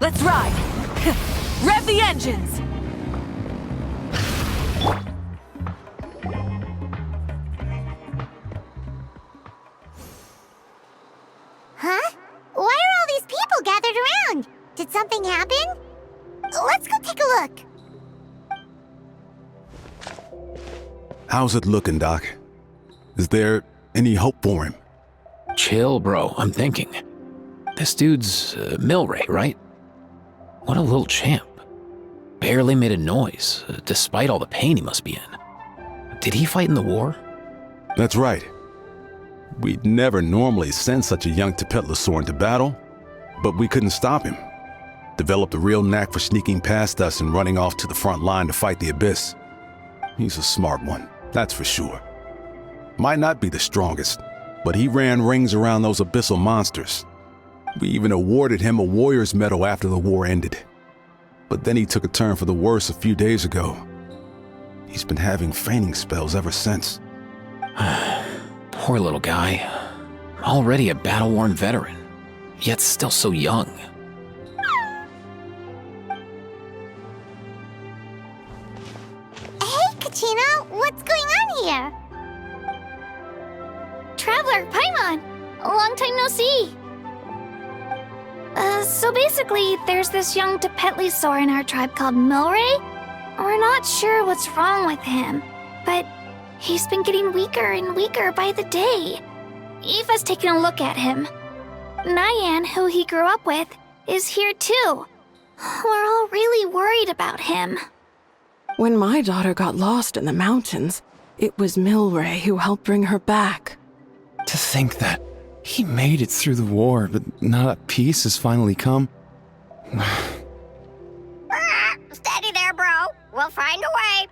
Let's ride! Rev the engines! Huh? Why are all these people gathered around? Did something happen? Let's go take a look. How's it looking, Doc? Is there any hope for him? Chill, bro. I'm thinking. This dude's Milray, right? What a little champ. Barely made a noise, despite all the pain he must be in. Did he fight in the war? That's right. We'd never normally send such a young Tepetlosaur into battle, but we couldn't stop him. Developed a real knack for sneaking past us and running off to the front line to fight the Abyss. He's a smart one, that's for sure. Might not be the strongest, but he ran rings around those abyssal monsters. We even awarded him a Warrior's Medal after the war ended. But then he took a turn for the worse a few days ago. He's been having fainting spells ever since. Poor little guy. Already a battle-worn veteran, yet still so young. Hey, Kachina, what's going on here? Traveler, Paimon! Long time no see! So basically, there's this young Tepetlosaur in our tribe called Milray. We're not sure what's wrong with him, but he's been getting weaker and weaker by the day. Eva's taking a look at him. Nyan, who he grew up with, is here too. We're all really worried about him. When my daughter got lost in the mountains, it was Milray who helped bring her back. To think that he made it through the war, but now that peace has finally come. Steady there, bro. We'll find a way.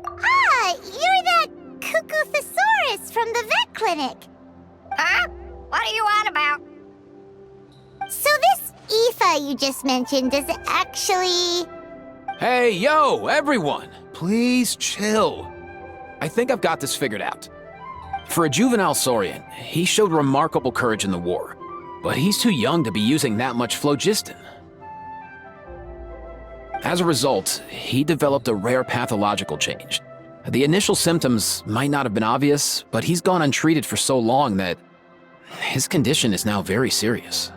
Ah, you're that Cuckoo Thesaurus from the vet clinic. Huh? What are you on about? So this Aoife you just mentioned is actually... Hey, yo, everyone! Please chill. I think I've got this figured out. For a juvenile Saurian, he showed remarkable courage in the war, but he's too young to be using that much phlogiston. As a result, he developed a rare pathological change. The initial symptoms might not have been obvious, but he's gone untreated for so long that his condition is now very serious.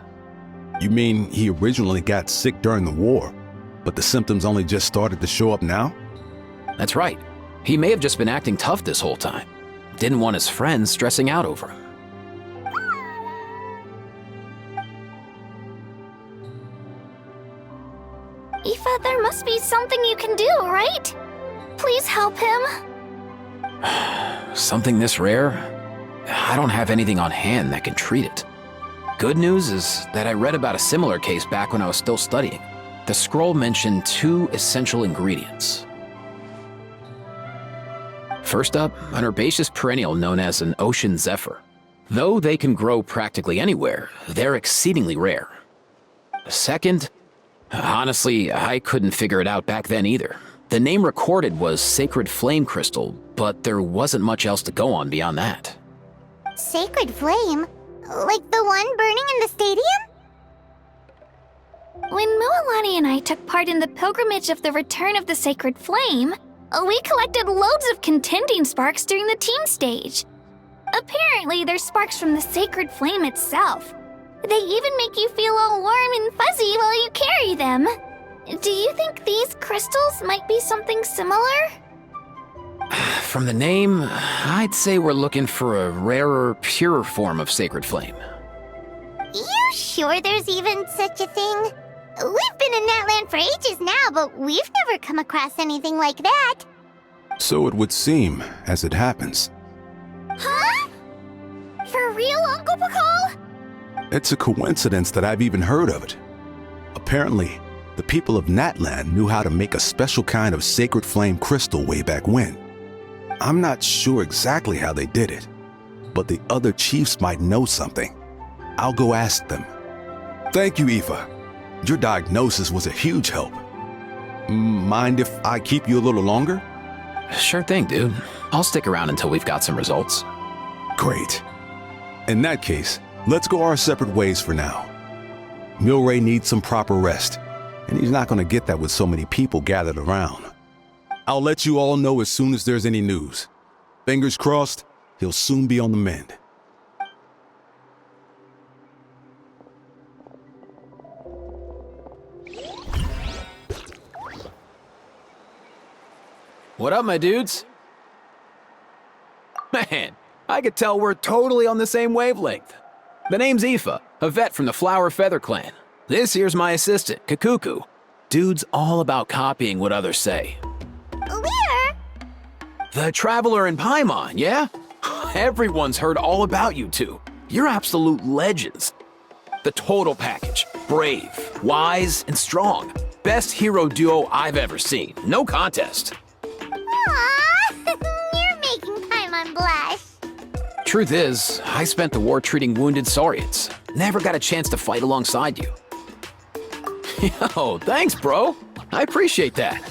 You mean he originally got sick during the war, but the symptoms only just started to show up now? That's right. He may have just been acting tough this whole time. Didn't want his friends stressing out over him. Aoife, there must be something you can do, right? Please help him. Something this rare? I don't have anything on hand that can treat it. Good news is that I read about a similar case back when I was still studying. The scroll mentioned 2 essential ingredients. First up, an herbaceous perennial known as an ocean zephyr. Though they can grow practically anywhere, they're exceedingly rare. Second, honestly, I couldn't figure it out back then either. The name recorded was Sacred Flame Crystal, but there wasn't much else to go on beyond that. Sacred Flame? Like the one burning in the stadium? When Mualani and I took part in the pilgrimage of the Return of the Sacred Flame, we collected loads of contending sparks during the team stage. Apparently, they're sparks from the Sacred Flame itself. They even make you feel all warm and fuzzy while you carry them. Do you think these crystals might be something similar? From the name, I'd say we're looking for a rarer, purer form of Sacred Flame. You sure there's even such a thing? We've been in Natland for ages now, but we've never come across anything like that. So it would seem, as it happens. Huh? For real, Uncle Pakal? It's a coincidence that I've even heard of it. Apparently, the people of Natland knew how to make a special kind of sacred flame crystal way back when. I'm not sure exactly how they did it, but the other chiefs might know something. I'll go ask them. Thank you, Aoife. Your diagnosis was a huge help. Mind if I keep you a little longer? Sure thing, dude. I'll stick around until we've got some results. Great. In that case, Let's go our separate ways for now. Milray needs some proper rest, and he's not going to get that with so many people gathered around. I'll let you all know as soon as there's any news. Fingers crossed, he'll soon be on the mend. What up, my dudes? Man, I could tell we're totally on the same wavelength. The name's Aoife, a vet from the Flower Feather clan. This here's my assistant, Kakuku. Dude's all about copying what others say. We're... The Traveler in Paimon, yeah? Everyone's heard all about you two. You're absolute legends. The total package. Brave, wise, and strong. Best hero duo I've ever seen. No contest. Aww, you're making Paimon blush. Truth is, I spent the war treating wounded Saurians. Never got a chance to fight alongside you. Yo, thanks, bro. I appreciate that.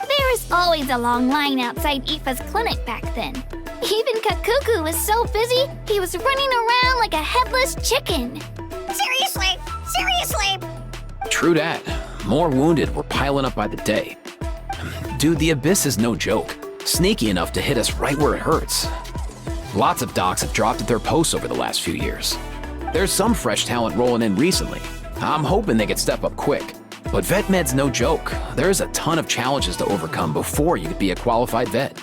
There was always a long line outside Aoife's clinic back then. Even Kakuku was so busy, he was running around like a headless chicken. Seriously? True that. More wounded were piling up by the day. Dude, the Abyss is no joke. Sneaky enough to hit us right where it hurts. Lots of docs have dropped at their posts over the last few years. There's some fresh talent rolling in recently. I'm hoping they could step up quick. But vet med's no joke. There's a ton of challenges to overcome before you could be a qualified vet.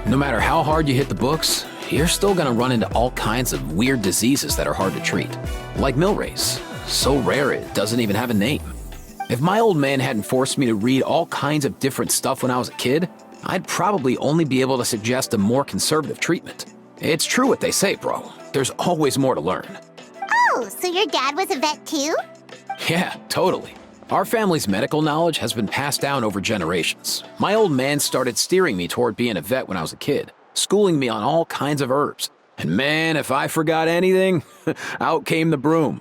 No matter how hard you hit the books, you're still gonna run into all kinds of weird diseases that are hard to treat. Like Milray's. So rare it doesn't even have a name. If my old man hadn't forced me to read all kinds of different stuff when I was a kid, I'd probably only be able to suggest a more conservative treatment. It's true what they say, bro. There's always more to learn. Oh, so your dad was a vet too? Yeah, totally. Our family's medical knowledge has been passed down over generations. My old man started steering me toward being a vet when I was a kid, schooling me on all kinds of herbs. And man, if I forgot anything, out came the broom.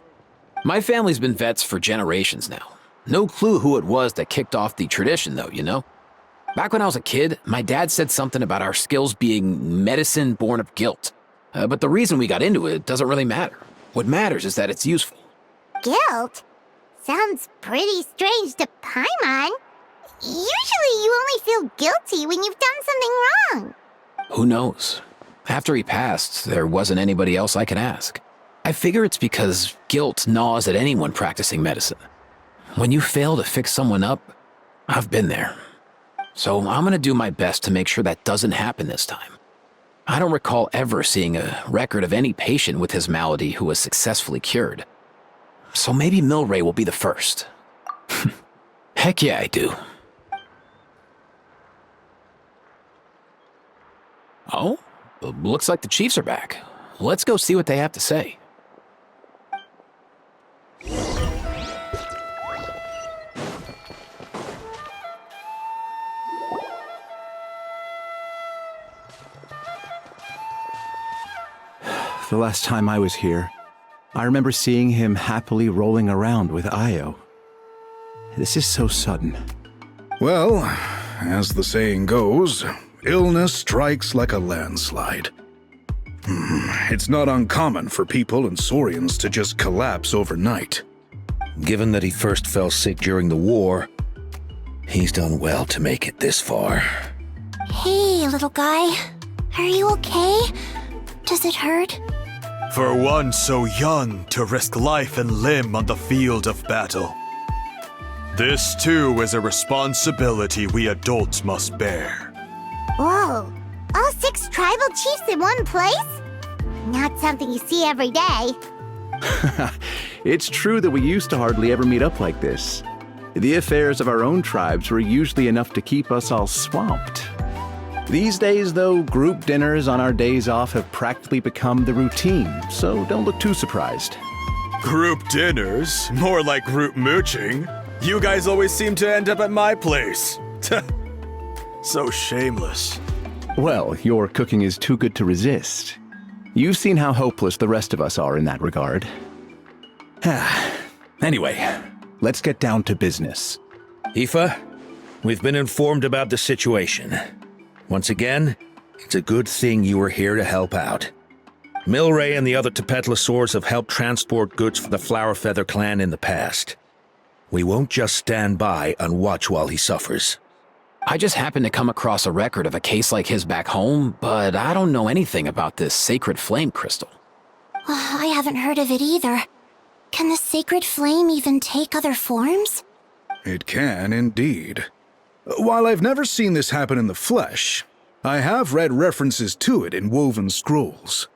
My family's been vets for generations now. No clue who it was that kicked off the tradition, though, you know? Back when I was a kid, my dad said something about our skills being medicine born of guilt. But the reason we got into it doesn't really matter. What matters is that it's useful. Guilt? Sounds pretty strange to Paimon. Usually you only feel guilty when you've done something wrong. Who knows? After he passed, there wasn't anybody else I could ask. I figure it's because guilt gnaws at anyone practicing medicine. When you fail to fix someone up, I've been there. So I'm gonna do my best to make sure that doesn't happen this time. I don't recall ever seeing a record of any patient with his malady who was successfully cured. So maybe Milray will be the first. Heck yeah, I do. Oh, looks like the Chiefs are back. Let's go see what they have to say. The last time I was here, I remember seeing him happily rolling around with Io. This is so sudden. Well, as the saying goes, illness strikes like a landslide. It's not uncommon for people and Saurians to just collapse overnight. Given that he first fell sick during the war, he's done well to make it this far. Hey, little guy. Are you okay? Does it hurt? For one so young to risk life and limb on the field of battle. This too is a responsibility we adults must bear. Whoa, all 6 tribal chiefs in one place? Not something you see every day. It's true that we used to hardly ever meet up like this. The affairs of our own tribes were usually enough to keep us all swamped. These days, though, group dinners on our days off have practically become the routine, so don't look too surprised. Group dinners? More like group mooching. You guys always seem to end up at my place. So shameless. Well, your cooking is too good to resist. You've seen how hopeless the rest of us are in that regard. Anyway, let's get down to business. Aoife, we've been informed about the situation. Once again, it's a good thing you were here to help out. Milray and the other Tepetlosaurs have helped transport goods for the Flower Feather clan in the past. We won't just stand by and watch while he suffers. I just happened to come across a record of a case like his back home, but I don't know anything about this sacred flame crystal. I haven't heard of it either. Can the sacred flame even take other forms? It can, indeed. While I've never seen this happen in the flesh, I have read references to it in woven scrolls.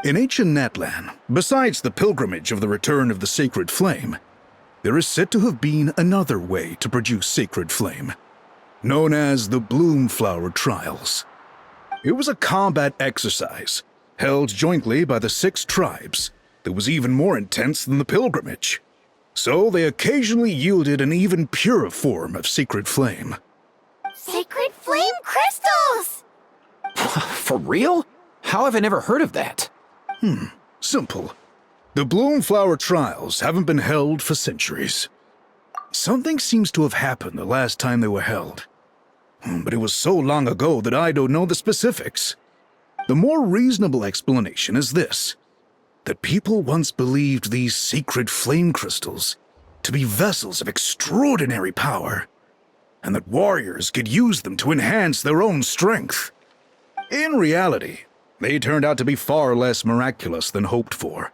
In ancient Natlan, besides the pilgrimage of the return of the sacred flame, there is said to have been another way to produce sacred flame, known as the Bloomflower Trials. It was a combat exercise, held jointly by the 6 tribes, that was even more intense than the pilgrimage. So they occasionally yielded an even purer form of sacred flame. Sacred flame crystals! For real? How have I never heard of that? Simple. The Bloomflower Trials haven't been held for centuries. Something seems to have happened the last time they were held. But it was so long ago that I don't know the specifics. The more reasonable explanation is this: that people once believed these sacred flame crystals to be vessels of extraordinary power, and that warriors could use them to enhance their own strength. In reality, they turned out to be far less miraculous than hoped for.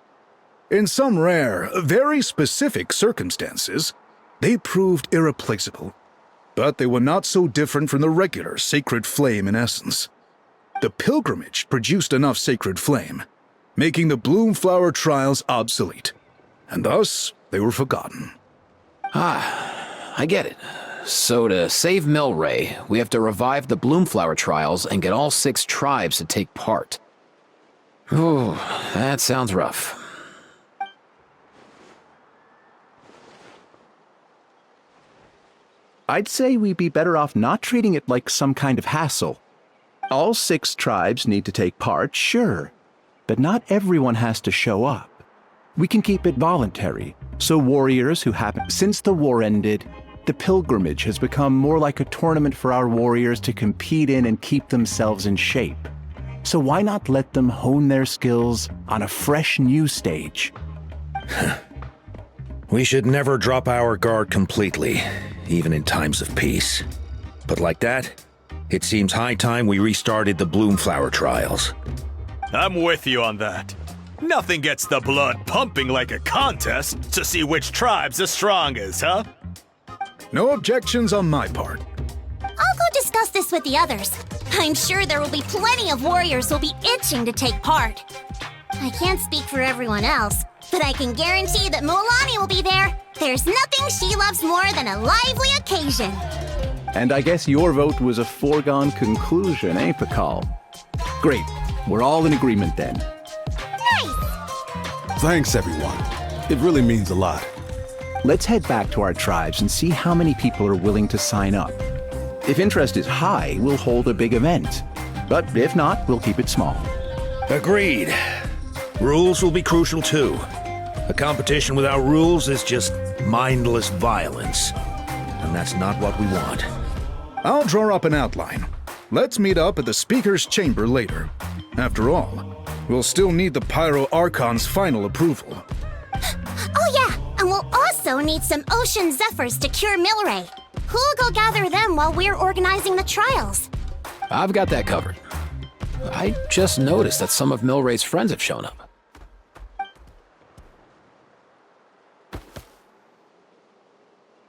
In some rare, very specific circumstances, they proved irreplaceable, but they were not so different from the regular sacred flame in essence. The pilgrimage produced enough sacred flame, making the Bloomflower Trials obsolete, and thus they were forgotten. I get it. So to save Milray, we have to revive the Bloomflower Trials and get all 6 tribes to take part. Ooh, that sounds rough. I'd say we'd be better off not treating it like some kind of hassle. All 6 tribes need to take part, sure, but not everyone has to show up. We can keep it voluntary, so warriors who happen... Since the war ended, the pilgrimage has become more like a tournament for our warriors to compete in and keep themselves in shape. So why not let them hone their skills on a fresh new stage? We should never drop our guard completely, even in times of peace. But like that, it seems high time we restarted the Bloomflower Trials. I'm with you on that. Nothing gets the blood pumping like a contest to see which tribe's the strongest, huh? No objections on my part. I'll go discuss this with the others. I'm sure there will be plenty of warriors who'll be itching to take part. I can't speak for everyone else, but I can guarantee that Mualani will be there. There's nothing she loves more than a lively occasion. And I guess your vote was a foregone conclusion, eh, Pakal? Great. We're all in agreement then. Nice! Thanks, everyone. It really means a lot. Let's head back to our tribes and see how many people are willing to sign up. If interest is high, we'll hold a big event. But if not, we'll keep it small. Agreed. Rules will be crucial too. A competition without rules is just mindless violence. And that's not what we want. I'll draw up an outline. Let's meet up at the Speaker's Chamber later. After all, we'll still need the Pyro Archon's final approval. Oh yeah, and we'll also need some Ocean Zephyrs to cure Milray. Who'll go gather them while we're organizing the trials? I've got that covered. I just noticed that some of Milray's friends have shown up.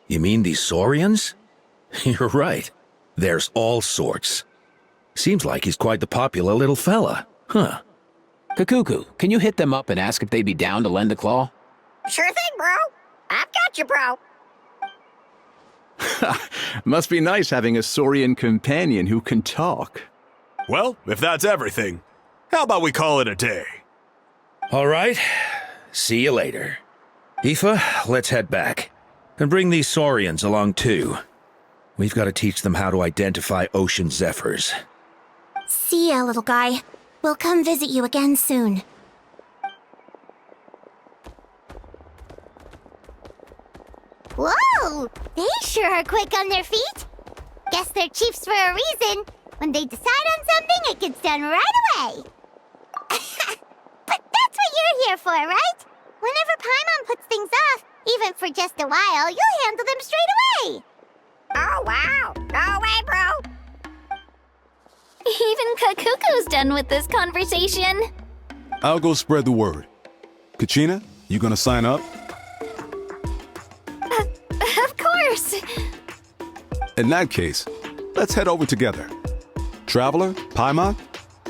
You mean these Saurians? You're right. There's all sorts. Seems like he's quite the popular little fella. Huh. Kakuku, can you hit them up and ask if they'd be down to lend a claw? Sure thing, bro. I've got you, bro. Must be nice having a Saurian companion who can talk. Well, if that's everything, how about we call it a day? All right. See you later. Aoife, let's head back. And bring these Saurians along too. We've got to teach them how to identify ocean zephyrs. See ya, little guy. We'll come visit you again soon. Whoa! They sure are quick on their feet. Guess they're chiefs for a reason. When they decide on something, it gets done right away. But for, right? Whenever Paimon puts things off, even for just a while, you'll handle them straight away. Oh, wow. No way, bro. Even Kakuku's done with this conversation. I'll go spread the word. Kachina, you gonna sign up? Of course. In that case, let's head over together. Traveler, Paimon,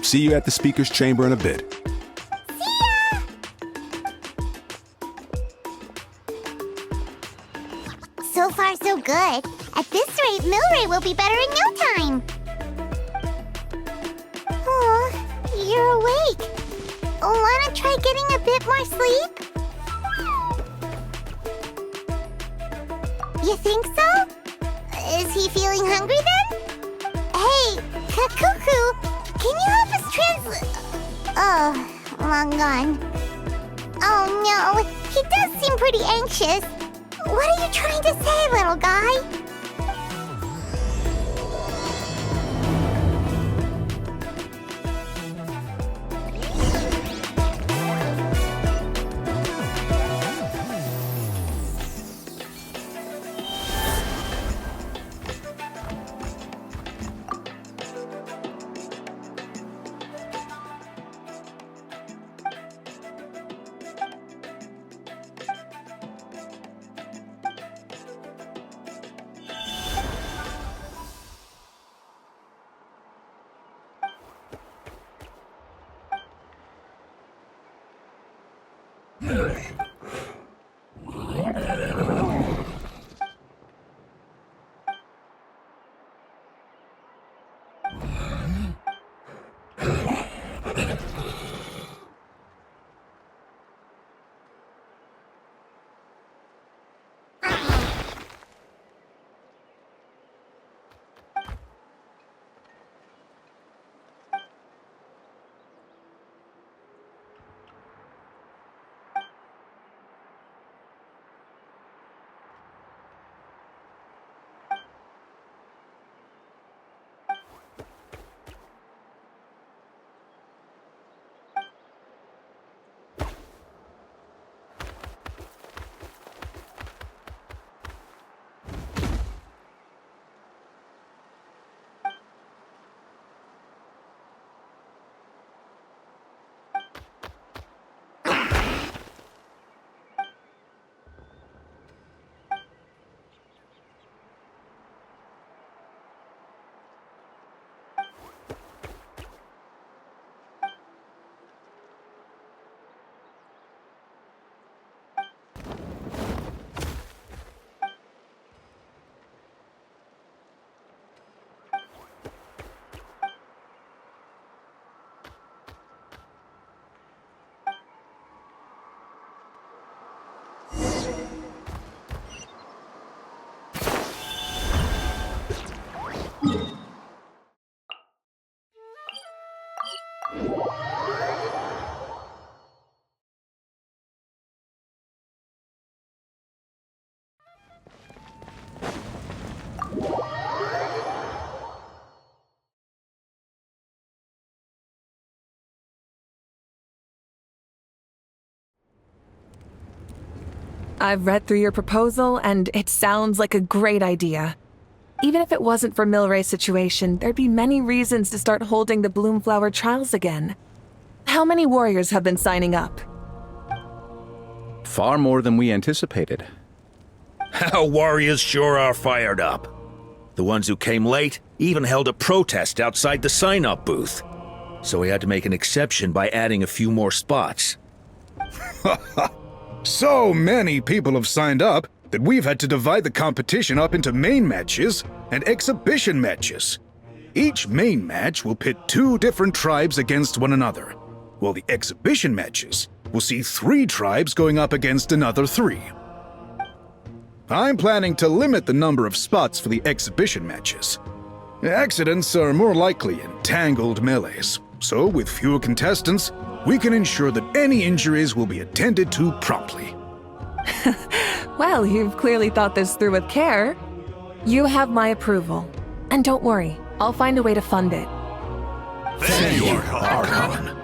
see you at the speaker's chamber in a bit. See ya! So far, so good. At this rate, Milray will be better in no time. Oh, you're awake. Wanna try getting a bit more sleep? You think so? Is he feeling hungry then? Hey, Kakuku, can you help us Oh, long gone. Oh no, he does seem pretty anxious. What are you trying to say, little guy? I've read through your proposal, and it sounds like a great idea. Even if it wasn't for Milray's situation, there'd be many reasons to start holding the Bloomflower trials again. How many warriors have been signing up? Far more than we anticipated. Our warriors sure are fired up. The ones who came late even held a protest outside the sign-up booth. So we had to make an exception by adding a few more spots. So many people have signed up that we've had to divide the competition up into main matches and exhibition matches. Each main match will pit 2 different tribes against one another, while the exhibition matches will see 3 tribes going up against another 3. I'm planning to limit the number of spots for the exhibition matches. Accidents are more likely in tangled melees, so with fewer contestants, we can ensure that any injuries will be attended to promptly. Well, you've clearly thought this through with care. You have my approval. And don't worry, I'll find a way to fund it. Thank you, Archon.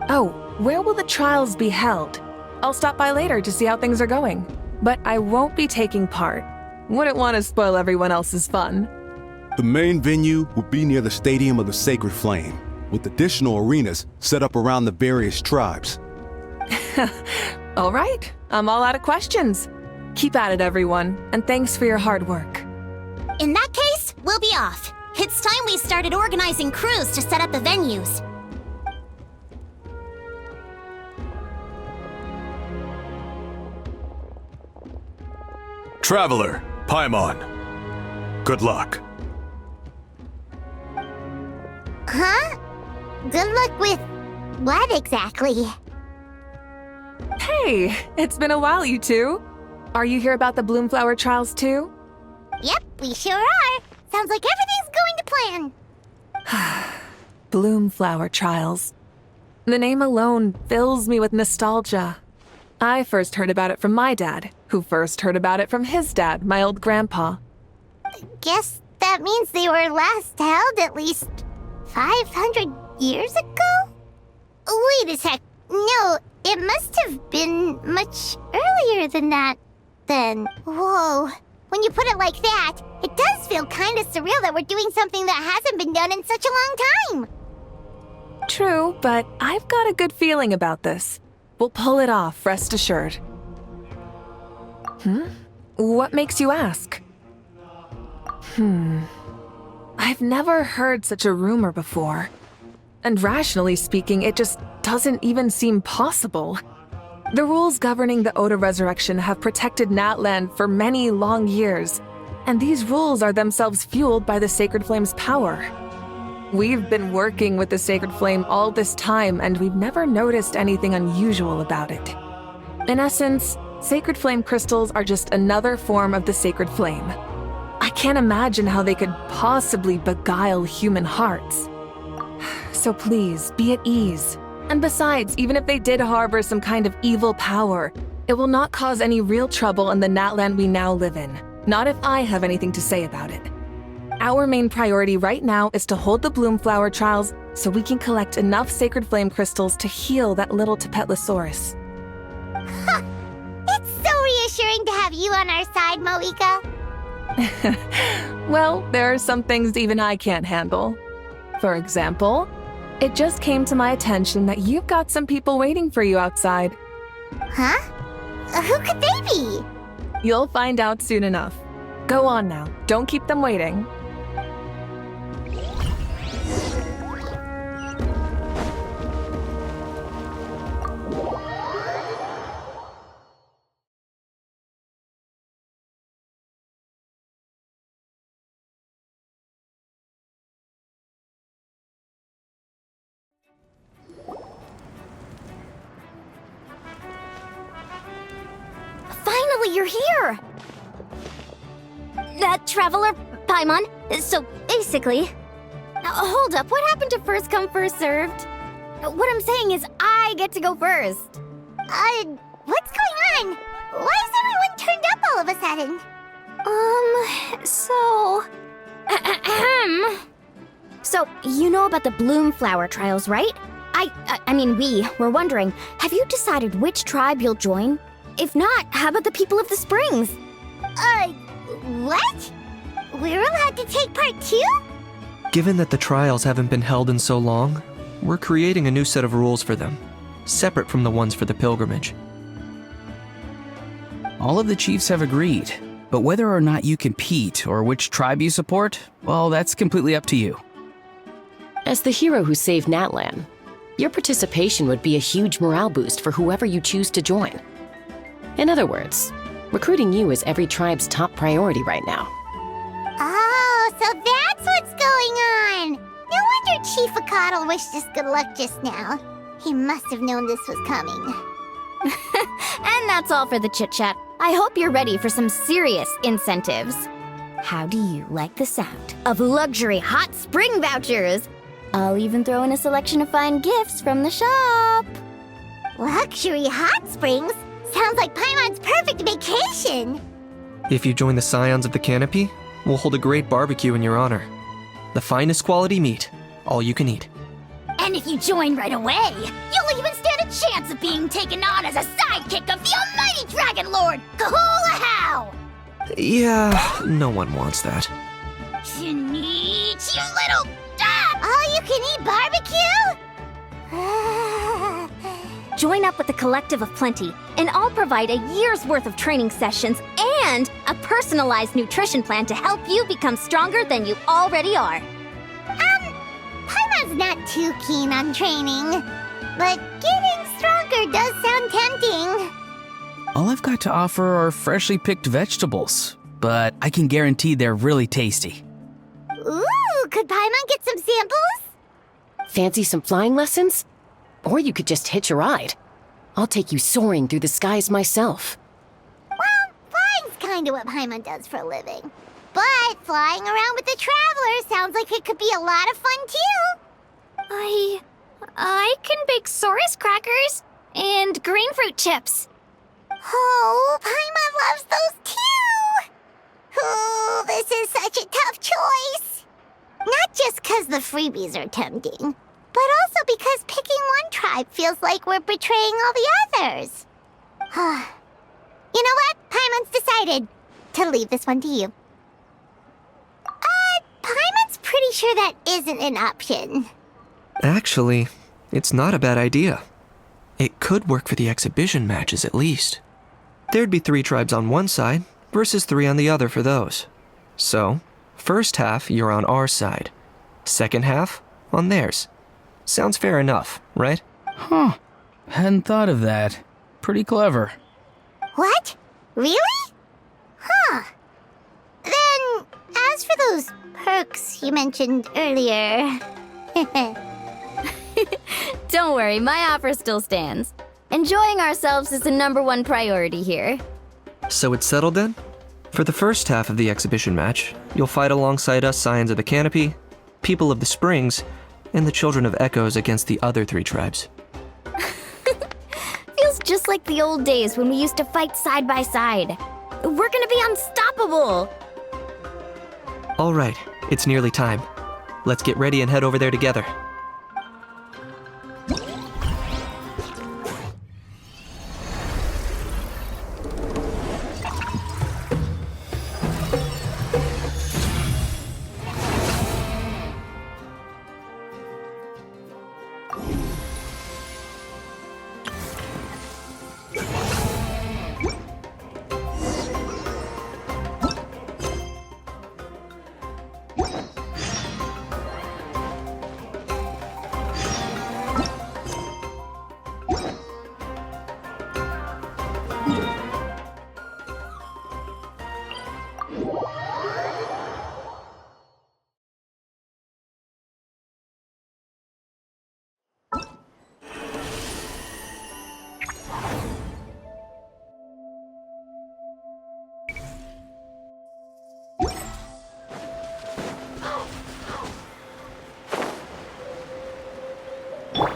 Oh, Where will the trials be held? I'll stop by later to see how things are going. But I won't be taking part. Wouldn't want to spoil everyone else's fun. The main venue will be near the Stadium of the Sacred Flame, with additional arenas set up around the various tribes. All right, I'm all out of questions. Keep at it, everyone, and thanks for your hard work. In that case, we'll be off. It's time we started organizing crews to set up the venues. Traveler, Paimon. Good luck. Huh? Good luck with what exactly? Hey, it's been a while, you two. Are you here about the Bloomflower trials too? Yep, we sure are. Sounds like everything's going to plan. Bloomflower trials. The name alone fills me with nostalgia. I first heard about it from my dad, who first heard about it from his dad, my old grandpa. Guess that means they were last held at least 500 years ago? Wait a sec. No, it must have been much earlier than that, then. Whoa. When you put it like that, it does feel kind of surreal that we're doing something that hasn't been done in such a long time. True, but I've got a good feeling about this. We'll pull it off, rest assured. What makes you ask? I've never heard such a rumor before. And rationally speaking, it just doesn't even seem possible. The rules governing the Oda resurrection have protected Natland for many long years, and these rules are themselves fueled by the Sacred Flame's power. We've been working with the Sacred Flame all this time, and we've never noticed anything unusual about it. In essence, Sacred Flame crystals are just another form of the Sacred Flame. I can't imagine how they could possibly beguile human hearts. So please, be at ease. And besides, even if they did harbor some kind of evil power, it will not cause any real trouble in the Natland we now live in. Not if I have anything to say about it. Our main priority right now is to hold the Bloomflower trials so we can collect enough Sacred Flame crystals to heal that little Tepetlosaurus. It's so reassuring to have you on our side, Moika. Well, there are some things even I can't handle. For example, it just came to my attention that you've got some people waiting for you outside. Huh? Who could they be? You'll find out soon enough. Go on now, don't keep them waiting. Finally, you're here! Traveler, Paimon, so basically... Hold up, what happened to first come, first served? What I'm saying is I get to go first. What's going on? Why is everyone turned up all of a sudden? So, you know about the Bloomflower trials, right? I mean, we were wondering, have you decided which tribe you'll join? If not, how about the people of the Springs? What? We're allowed to take part too? Given that the trials haven't been held in so long, we're creating a new set of rules for them, separate from the ones for the pilgrimage. All of the chiefs have agreed, but whether or not you compete or which tribe you support, well, that's completely up to you. As the hero who saved Natlan, your participation would be a huge morale boost for whoever you choose to join. In other words, recruiting you is every tribe's top priority right now. Oh, so that's what's going on! No wonder Chief Akatl wished us good luck just now. He must have known this was coming. And that's all for the chit-chat. I hope you're ready for some serious incentives. How do you like the sound of luxury hot spring vouchers? I'll even throw in a selection of fine gifts from the shop. Luxury hot springs? Sounds like Paimon's perfect vacation! If you join the Scions of the Canopy, we'll hold a great barbecue in your honor. The finest quality meat, all you can eat. And if you join right away, you'll even stand a chance of being taken on as a sidekick of the almighty Dragon Lord, Kahula-How! Yeah, no one wants that. You little... All-you-can-eat barbecue? Join up with the Collective of Plenty, and I'll provide a year's worth of training sessions and a personalized nutrition plan to help you become stronger than you already are. Paimon's not too keen on training, but getting stronger does sound tempting. All I've got to offer are freshly picked vegetables, but I can guarantee they're really tasty. Ooh, could Paimon get some samples? Fancy some flying lessons? Or you could just hitch a ride. I'll take you soaring through the skies myself. Well, flying's kinda what Paimon does for a living. But flying around with the Traveler sounds like it could be a lot of fun too. I can bake Saurus crackers and green fruit chips. Oh, Paimon loves those too! Oh, this is such a tough choice. Not just because the freebies are tempting, but also because picking one tribe feels like we're betraying all the others. You know what? Paimon's decided to leave this one to you. Paimon's pretty sure that isn't an option. Actually, it's not a bad idea. It could work for the exhibition matches at least. There'd be 3 tribes on one side versus 3 on the other for those. So, first half you're on our side. Second half on theirs. Sounds fair enough, right? Huh. Hadn't thought of that. Pretty clever. What? Really? Huh. Then, as for those perks you mentioned earlier... Don't worry, my offer still stands. Enjoying ourselves is the #1 priority here. So it's settled then? For the first half of the exhibition match, you'll fight alongside us Scions of the Canopy, People of the Springs, and the Children of Echoes against the other 3 tribes. Feels just like the old days when we used to fight side by side. We're gonna be unstoppable! All right, it's nearly time. Let's get ready and head over there together.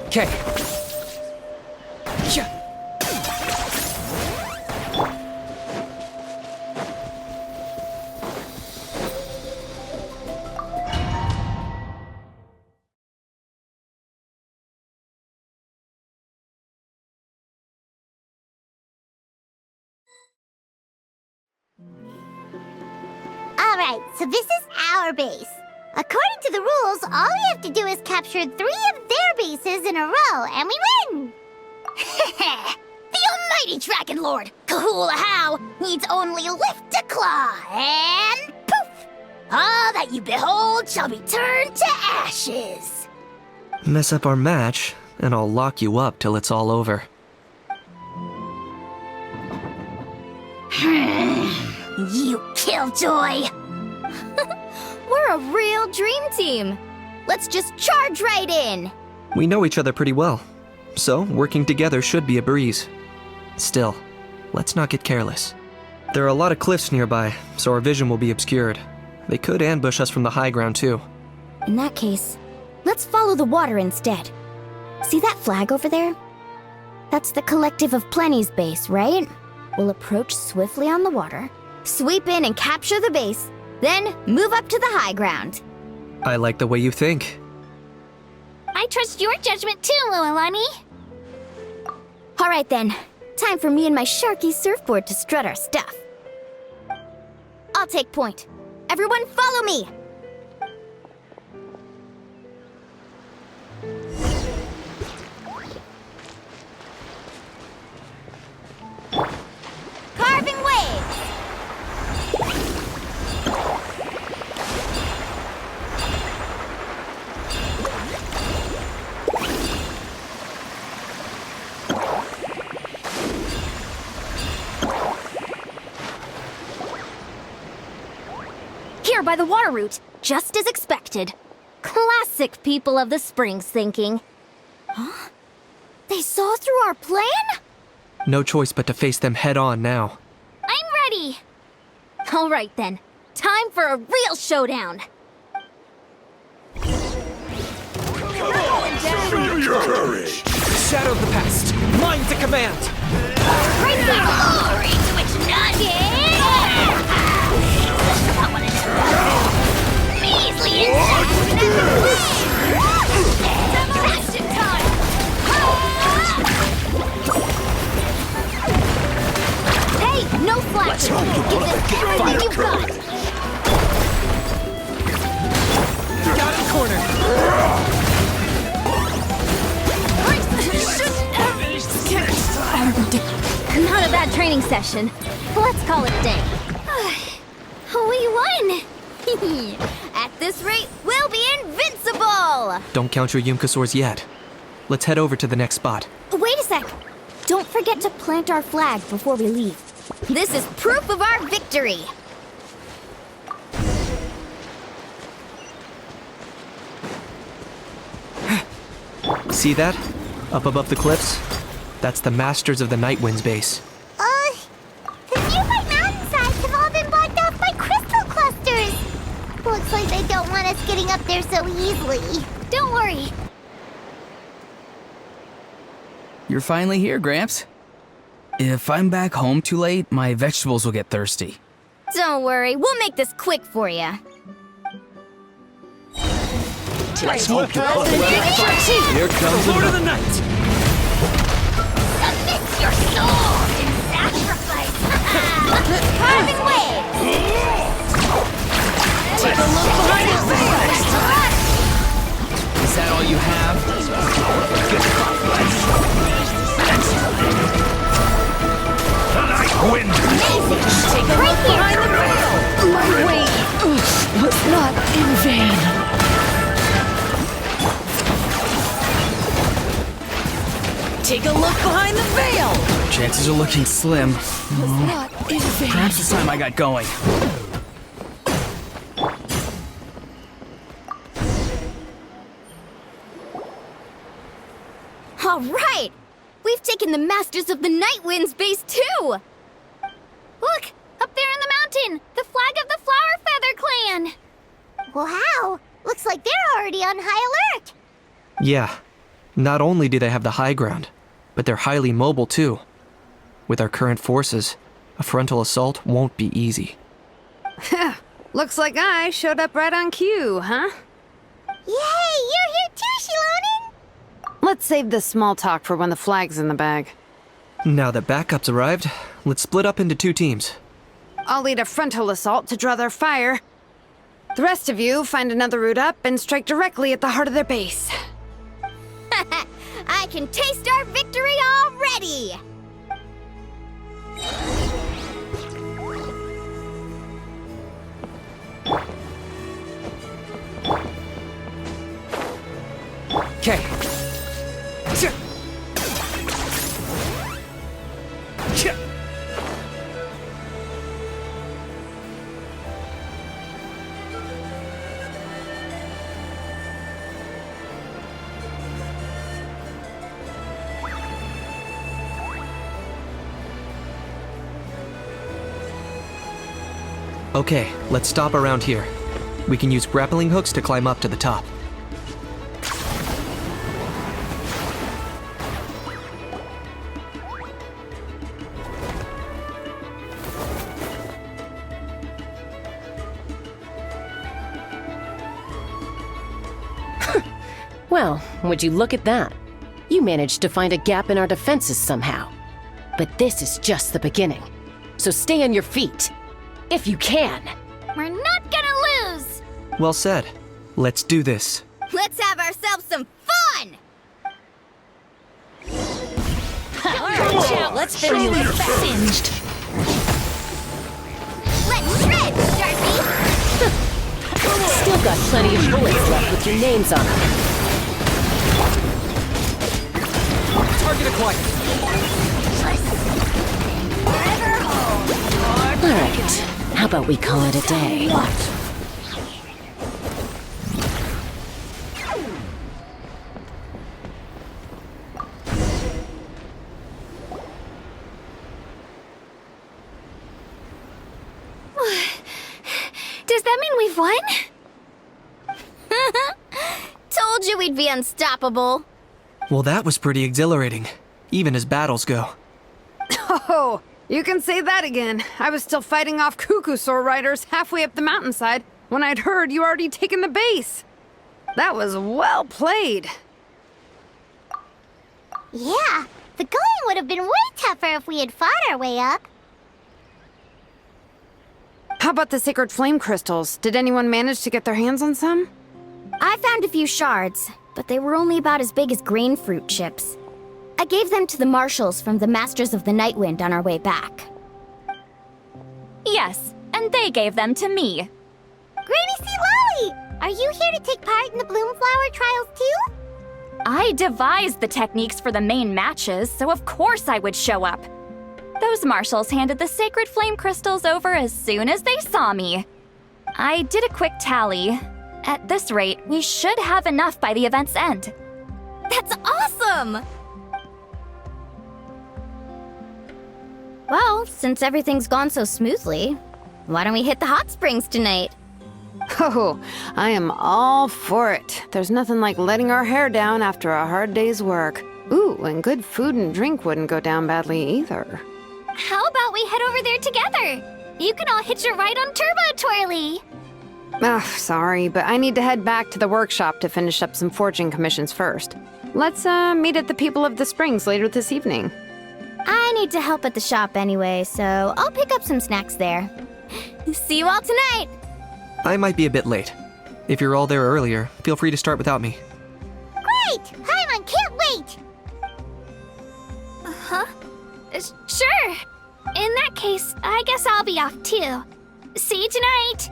Okay. Yeah. Alright, so this is our base. According to the rules, all we have to do is capture 3 of their bases in a row, and we win! The almighty Dragon Lord, Kahula-How, needs only lift a claw, and poof! All that you behold shall be turned to ashes! Mess up our match, and I'll lock you up till it's all over. You killjoy! We're a real dream team. Let's just charge right in. We know each other pretty well, so working together should be a breeze. Still, let's not get careless. There are a lot of cliffs nearby, so our vision will be obscured. They could ambush us from the high ground too. In that case, let's follow the water instead. See that flag over there? That's the Collective of Plenty's base, right? We'll approach swiftly on the water, sweep in and capture the base, then move up to the high ground. I like the way you think. I trust your judgment too, Lualani. Alright then, time for me and my Sharky surfboard to strut our stuff. I'll take point. Everyone follow me! Carving waves! Here by the water route, just as expected. Classic people of the Springs thinking. Huh? They saw through our plan? No choice but to face them head on now. I'm ready! Alright then, time for a real showdown! Courage! Shadow the past, mine to command! Right there! Glory to its nugget! Not one of them. Measly insects! Demolition time! Hey, no flash! Give this everything you've got! Got him cornered! Not a bad training session. Let's call it a day. We won! At this rate, we'll be invincible! Don't count your Yumkasaurs yet. Let's head over to the next spot. Wait a sec! Don't forget to plant our flag before we leave. This is proof of our victory! See that? Up above the cliffs? That's the Masters of the Night Wind's base. The nearby mountainsides have all been blocked off by crystal clusters. Looks like they don't want us getting up there so easily. Don't worry. You're finally here, Gramps. If I'm back home too late, my vegetables will get thirsty. Don't worry, we'll make this quick for you. Here comes the Lord of the Night! Submit your souls in sacrifice! Carving waves! Take a look behind the veil! Is that all you have? Wind! Take a look behind the veil! My wait was not in vain. Take a look behind the veil! Chances are looking slim. Not in vain. Perhaps it's time I got going. All right! We've taken the Masters of the Night Wind's base too! Look! Up there in the mountain! The flag of the Flower Feather Clan! Wow! Looks like they're already on high alert! Yeah. Not only do they have the high ground, but they're highly mobile too. With our current forces, a frontal assault won't be easy. Looks like I showed up right on cue, huh? Yay! You're here too, Shilonen! Let's save this small talk for when the flag's in the bag. Now that backup's arrived, let's split up into 2 teams. I'll lead a frontal assault to draw their fire. The rest of you find another route up and strike directly at the heart of their base. I can taste our victory already! Okay. Okay, let's stop around here. We can use grappling hooks to climb up to the top. Well, would you look at that? You you managed to find a gap in our defenses somehow. But this is just the beginning. So stay on your feet. If you can. We're not gonna lose! Well said. Let's do this. Let's have ourselves some fun! Watch out! Let's finish this singed. Let's shred, Sharpie! Still got plenty of bullets left with your names on them. Target acquired. Alright, how about we call it a day? Does that mean we've won? Told you we'd be unstoppable. Well, that was pretty exhilarating, even as battles go. Oh, you can say that again. I was still fighting off Cuckoosaur riders halfway up the mountainside when I'd heard you already taken the base. That was well played. Yeah, the going would have been way tougher if we had fought our way up. How about the sacred flame crystals? Did anyone manage to get their hands on some? I found a few shards, but they were only about as big as grain fruit chips. I gave them to the marshals from the Masters of the Nightwind on our way back. Yes, and they gave them to me. Granny C. Lolly! Are you here to take part in the Bloomflower trials too? I devised the techniques for the main matches, so of course I would show up. Those marshals handed the sacred flame crystals over as soon as they saw me. I did a quick tally. At this rate, we should have enough by the event's end. That's awesome! Well, since everything's gone so smoothly, why don't we hit the hot springs tonight? Oh, I am all for it. There's nothing like letting our hair down after a hard day's work. Ooh, and good food and drink wouldn't go down badly either. How about we head over there together? You can all hitch a ride on Turbo Twirly. Ugh, sorry, but I need to head back to the workshop to finish up some forging commissions first. Let's, meet at the People of the Springs later this evening. I need to help at the shop anyway, so I'll pick up some snacks there. See you all tonight! I might be a bit late. If you're all there earlier, feel free to start without me. Great! Paimon can't wait! Huh? Sure. In that case, I guess I'll be off too. See you tonight!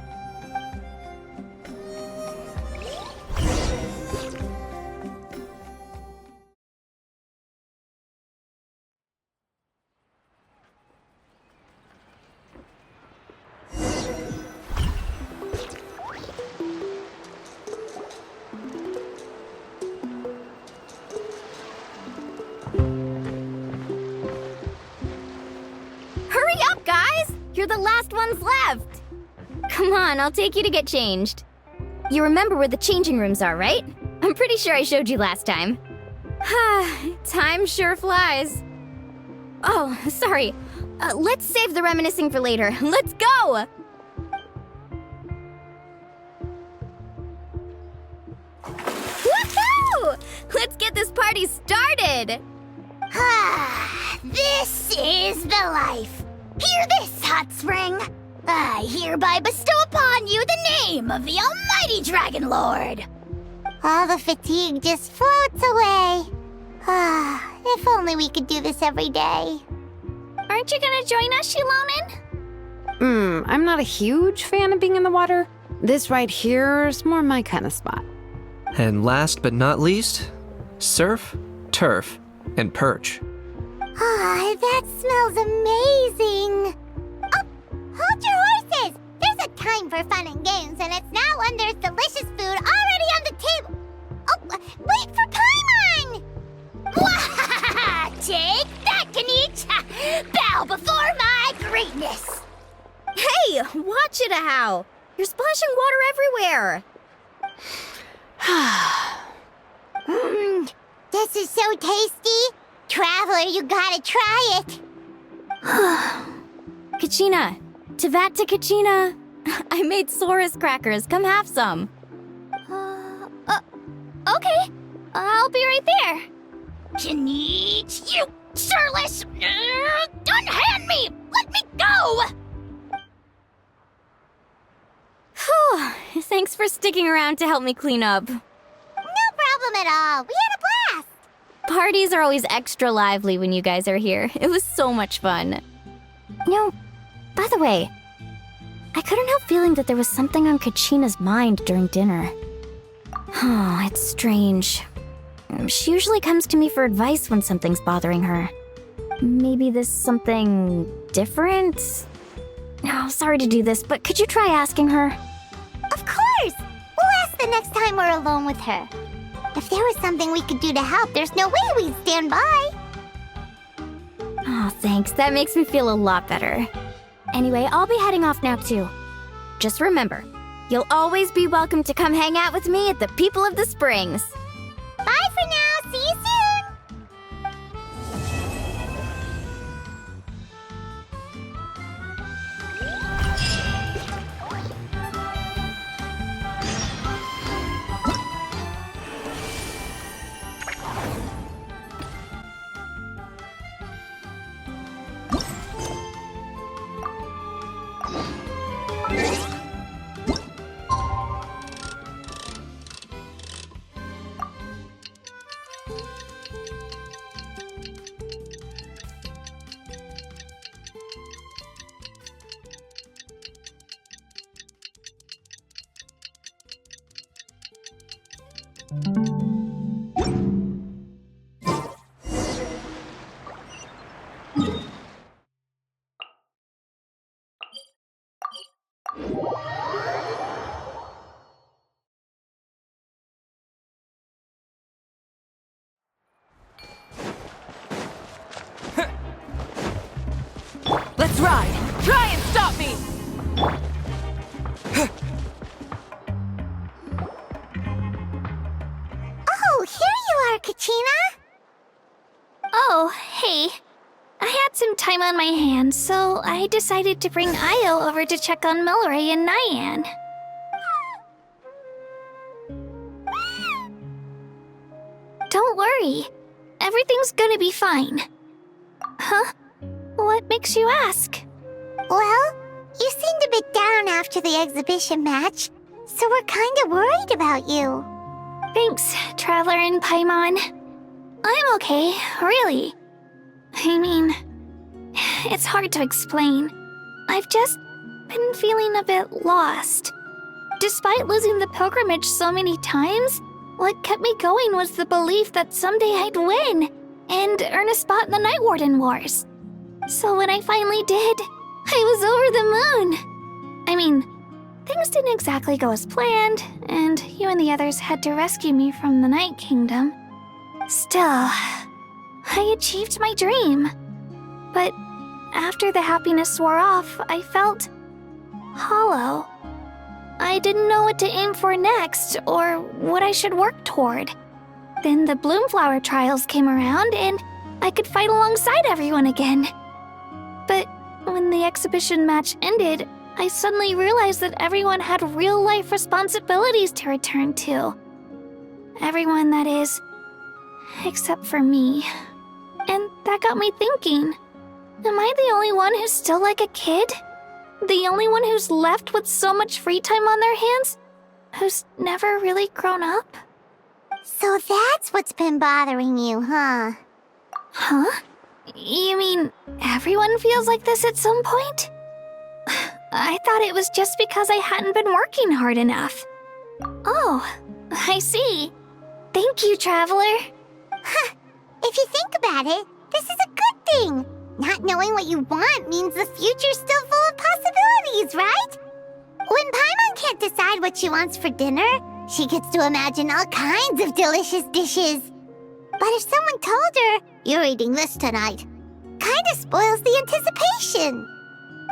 Hurry up, guys! You're the last ones left! Come on, I'll take you to get changed. You remember where the changing rooms are, right? I'm pretty sure I showed you last time. Time sure flies. Oh, sorry. Let's save the reminiscing for later. Let's go! Woohoo! Let's get this party started! This is the life. Hear this, Hot Spring. I hereby bestow upon you the name of the Almighty Dragon Lord. All the fatigue just floats away. If only we could do this every day. Aren't you gonna join us, Shilonen? I'm not a huge fan of being in the water. This right here is more my kind of spot. And last but not least, surf, turf, and perch. That smells amazing. Oh, hold your horses. There's a time for fun and games, and it's now when there's delicious food already on the table. Oh, wait for Paimon! Take that, Kanich! Bow before my greatness! Hey, watch it, How! You're splashing water everywhere! This is so tasty. Traveler, you gotta try it. Kachina! Tevat to Kachina! I made Saurus crackers. Come have some. Okay. I'll be right there. can eat you, sirless! Unhand me! Let me go! Whew, thanks for sticking around to help me clean up. No problem at all. We had a blast. Parties are always extra lively when you guys are here. It was so much fun. By the way, I couldn't help feeling that there was something on Kachina's mind during dinner. Oh, it's strange. She usually comes to me for advice when something's bothering her. Maybe this something different? Oh, sorry to do this, but could you try asking her? Of course! We'll ask the next time we're alone with her. If there was something we could do to help, there's no way we'd stand by. Oh, thanks. That makes me feel a lot better. Anyway, I'll be heading off now too. Just remember, you'll always be welcome to come hang out with me at the People of the Springs. Bye for now. See you soon. Let's ride! Try and stop me! Oh, here you are, Kachina! Oh, hey. I had some time on my hands, so I decided to bring Io over to check on Milray and Nyan. Don't worry. Everything's gonna be fine. Huh? What makes you ask? Well, you seemed a bit down after the exhibition match, so we're kinda worried about you. Thanks, Traveler and Paimon. I'm okay, really. I mean, it's hard to explain. I've just been feeling a bit lost. Despite losing the pilgrimage so many times, what kept me going was the belief that someday I'd win and earn a spot in the Night Warden Wars. So when I finally did, I was over the moon. I mean, things didn't exactly go as planned, and you and the others had to rescue me from the Night Kingdom. Still, I achieved my dream. But after the happiness wore off, I felt hollow. I didn't know what to aim for next, or what I should work toward. Then the Bloomflower trials came around, and I could fight alongside everyone again. But when the exhibition match ended, I suddenly realized that everyone had real-life responsibilities to return to. Everyone, that is, except for me. And that got me thinking, am I the only one who's still like a kid? The only one who's left with so much free time on their hands? Who's never really grown up? So that's what's been bothering you, huh? Huh? You mean everyone feels like this at some point? I thought it was just because I hadn't been working hard enough. Oh, I see. Thank you, Traveler. Huh. If you think about it, this is a good thing. Not knowing what you want means the future's still full of possibilities, right? When Paimon can't decide what she wants for dinner, she gets to imagine all kinds of delicious dishes. But if someone told her, "You're eating this tonight," kinda spoils the anticipation.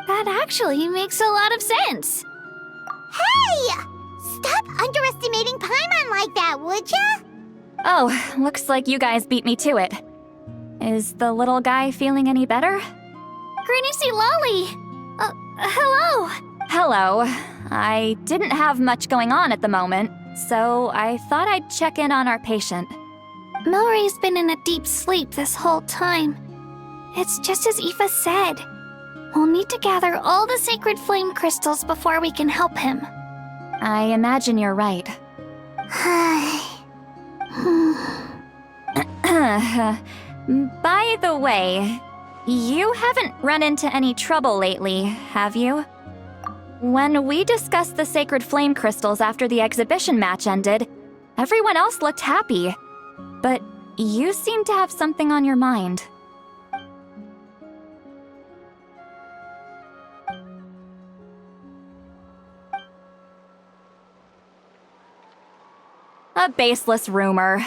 That actually makes a lot of sense. Hey! Stop underestimating Paimon like that, would ya? Oh, looks like you guys beat me to it. Is the little guy feeling any better? Granny C. Lolly! Hello! Hello. I didn't have much going on at the moment, so I thought I'd check in on our patient. Milray's been in a deep sleep this whole time. It's just as Aoife said. We'll need to gather all the sacred flame crystals before we can help him. I imagine you're right. By the way, you haven't run into any trouble lately, have you? When we discussed the sacred flame crystals after the exhibition match ended, everyone else looked happy. But you seem to have something on your mind. A baseless rumor,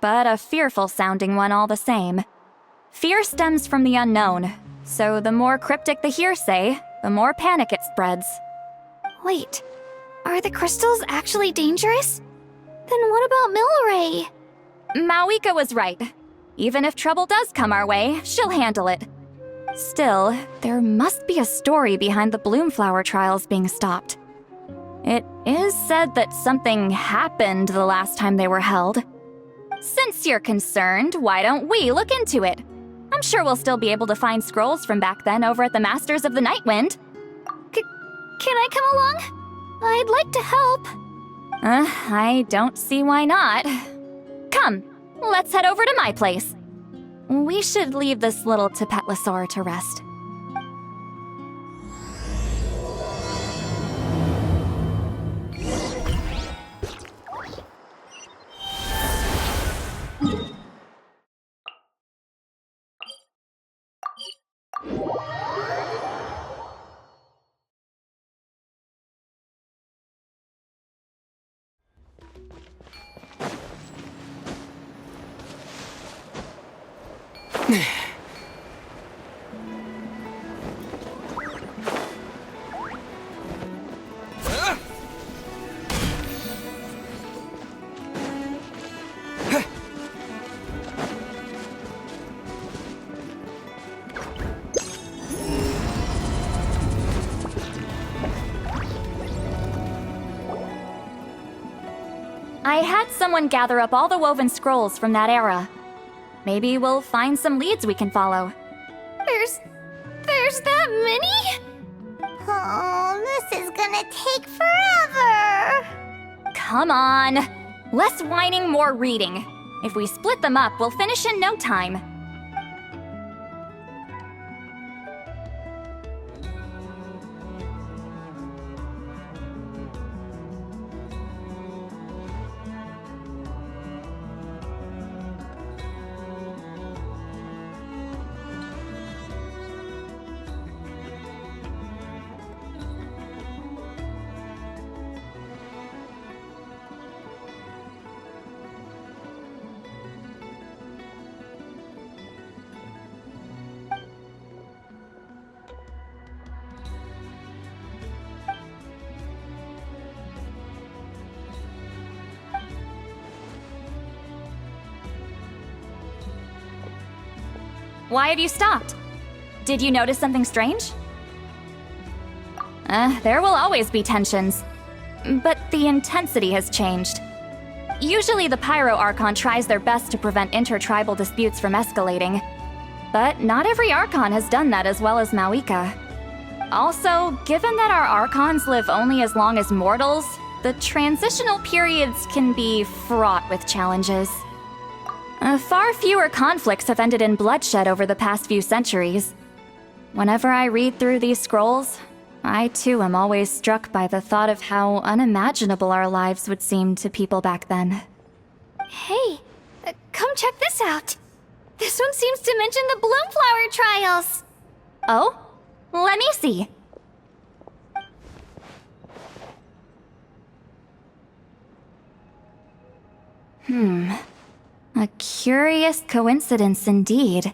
but a fearful-sounding one all the same. Fear stems from the unknown, so the more cryptic the hearsay, the more panic it spreads. Wait, are the crystals actually dangerous? Then what about Milray? Mawika was right. Even if trouble does come our way, she'll handle it. Still, there must be a story behind the Bloomflower trials being stopped. It is said that something happened the last time they were held. Since you're concerned, why don't we look into it? I'm sure we'll still be able to find scrolls from back then over at the Masters of the Nightwind. Can I come along? I'd like to help. I don't see why not. Come, let's head over to my place. We should leave this little Tapetlosaur to rest. I had someone gather up all the woven scrolls from that era. Maybe we'll find some leads we can follow. There's that many? Oh, this is gonna take forever. Come on. Less whining, more reading. If we split them up, we'll finish in no time. Why have you stopped? Did you notice something strange? There will always be tensions. But the intensity has changed. Usually the Pyro Archon tries their best to prevent intertribal disputes from escalating. But not every Archon has done that as well as Mawika. Also, given that our Archons live only as long as mortals, the transitional periods can be fraught with challenges. Far fewer conflicts have ended in bloodshed over the past few centuries. Whenever I read through these scrolls, I too am always struck by the thought of how unimaginable our lives would seem to people back then. Hey, come check this out. This one seems to mention the Bloomflower trials. Oh? Let me see. A curious coincidence indeed.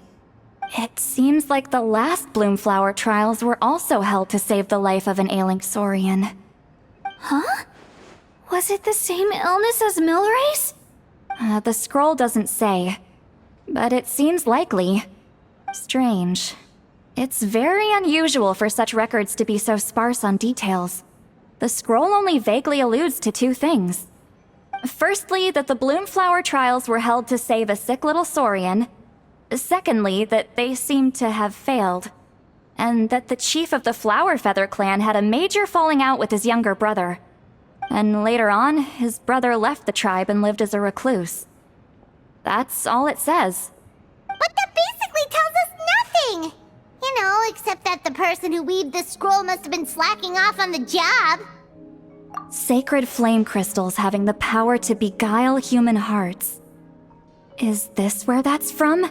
It seems like the last Bloomflower trials were also held to save the life of an ailing Saurian. Huh? Was it the same illness as Milray's? The scroll doesn't say, but it seems likely. Strange. It's very unusual for such records to be so sparse on details. The scroll only vaguely alludes to two things. Firstly, that the Bloomflower trials were held to save a sick little Saurian. Secondly, that they seemed to have failed. And that the chief of the Flower Feather clan had a major falling out with his younger brother. And later on, his brother left the tribe and lived as a recluse. That's all it says. But that basically tells us nothing! You know, except that the person who weaved this scroll must have been slacking off on the job. Sacred flame crystals having the power to beguile human hearts. Is this where that's from?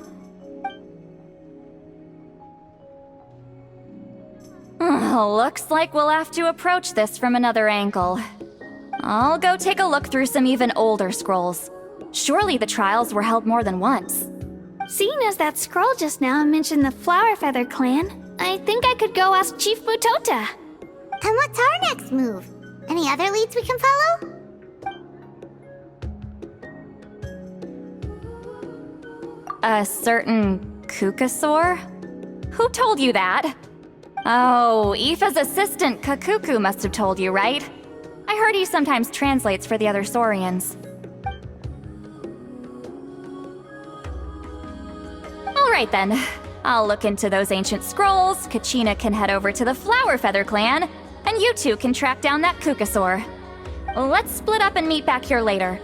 Looks like we'll have to approach this from another angle. I'll go take a look through some even older scrolls. Surely the trials were held more than once. Seeing as that scroll just now mentioned the Flower Feather clan, I think I could go ask Chief Mutota. And what's our next move? Any other leads we can follow? A certain Kukasaur? Who told you that? Oh, Aoife's assistant, Kakuku, must have told you, right? I heard he sometimes translates for the other Saurians. Alright then. I'll look into those ancient scrolls, Kachina can head over to the Flower Feather clan, and you two can track down that Kukasaur. Let's split up and meet back here later.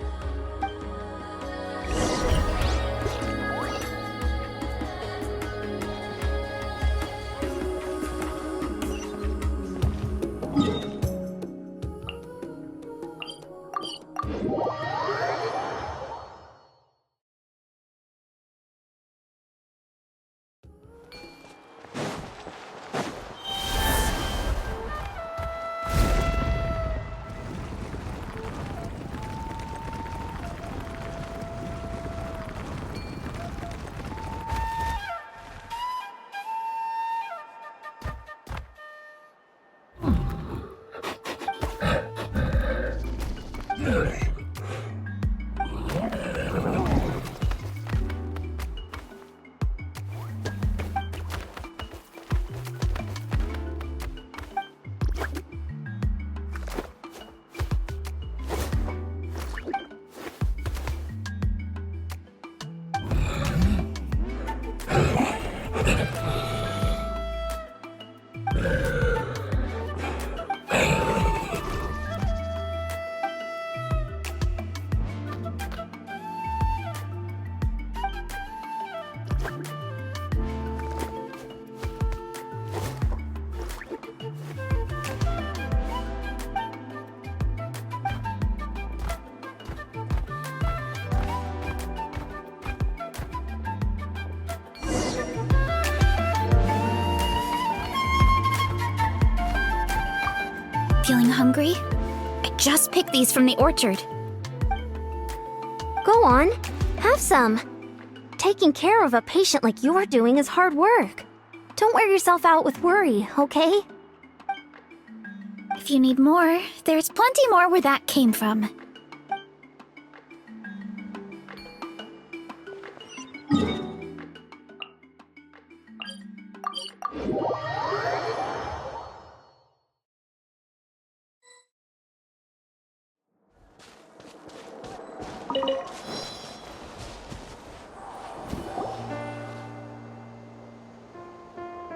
Feeling hungry? I just picked these from the orchard. Go on, have some. Taking care of a patient like you're doing is hard work. Don't wear yourself out with worry, okay? If you need more, there's plenty more where that came from.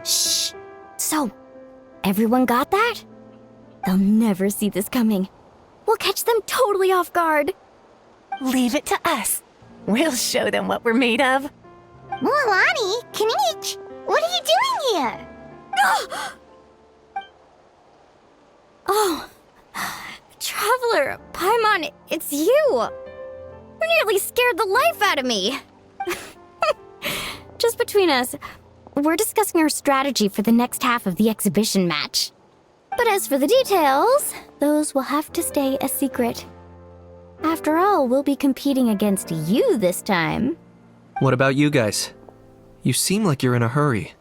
Shh. So, everyone got that? They'll never see this coming. We'll catch them totally off guard. Leave it to us. We'll show them what we're made of. Mualani, Kinich, what are you doing here? Oh, Traveler, Paimon, it's you! You nearly scared the life out of me! Just between us, we're discussing our strategy for the next half of the exhibition match. But as for the details, those will have to stay a secret. After all, we'll be competing against you this time. What about you guys? You seem like you're in a hurry.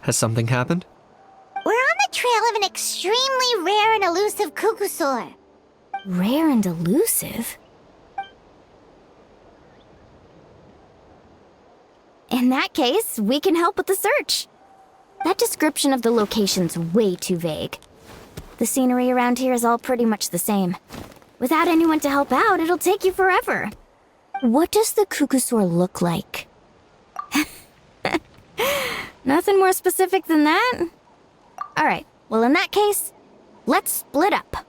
Has something happened? We're on the trail of an extremely rare and elusive Kukusaur. Rare and elusive? In that case, we can help with the search. That description of the location's way too vague. The scenery around here is all pretty much the same. Without anyone to help out, it'll take you forever. What does the Kukusaur look like? Nothing more specific than that? Alright, well in that case, let's split up.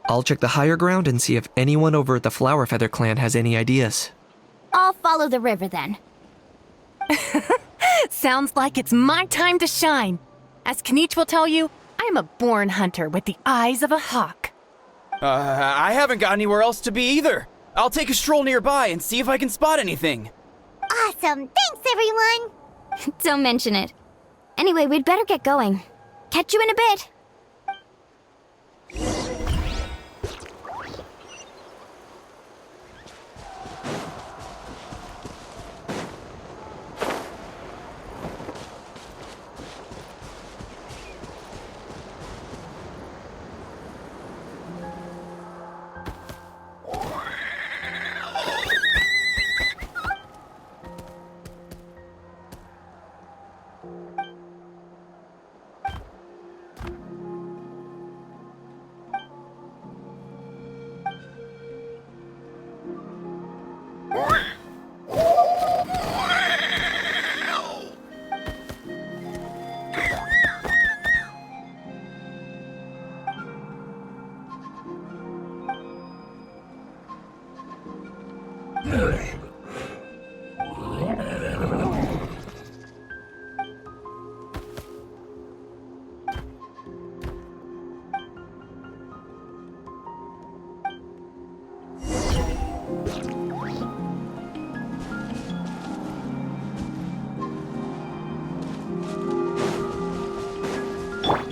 I'll check the higher ground and see if anyone over at the Flower Feather clan has any ideas. I'll follow the river then. Sounds like it's my time to shine. As Kniech will tell you, I am a born hunter with the eyes of a hawk. I haven't got anywhere else to be either. I'll take a stroll nearby and see if I can spot anything. Awesome. Thanks, everyone. Don't mention it. Anyway, we'd better get going. Catch you in a bit.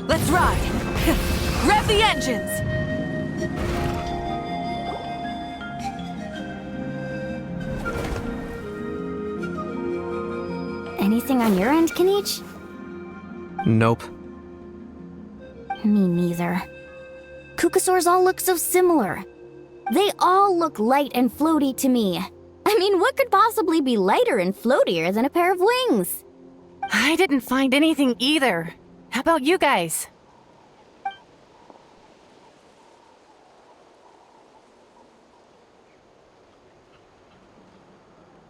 Let's ride! Rev the engines! Anything on your end, Kniech? Nope. Me neither. Kukusaurs all look so similar. They all look light and floaty to me. I mean, what could possibly be lighter and floatier than a pair of wings? I didn't find anything either. How about you guys?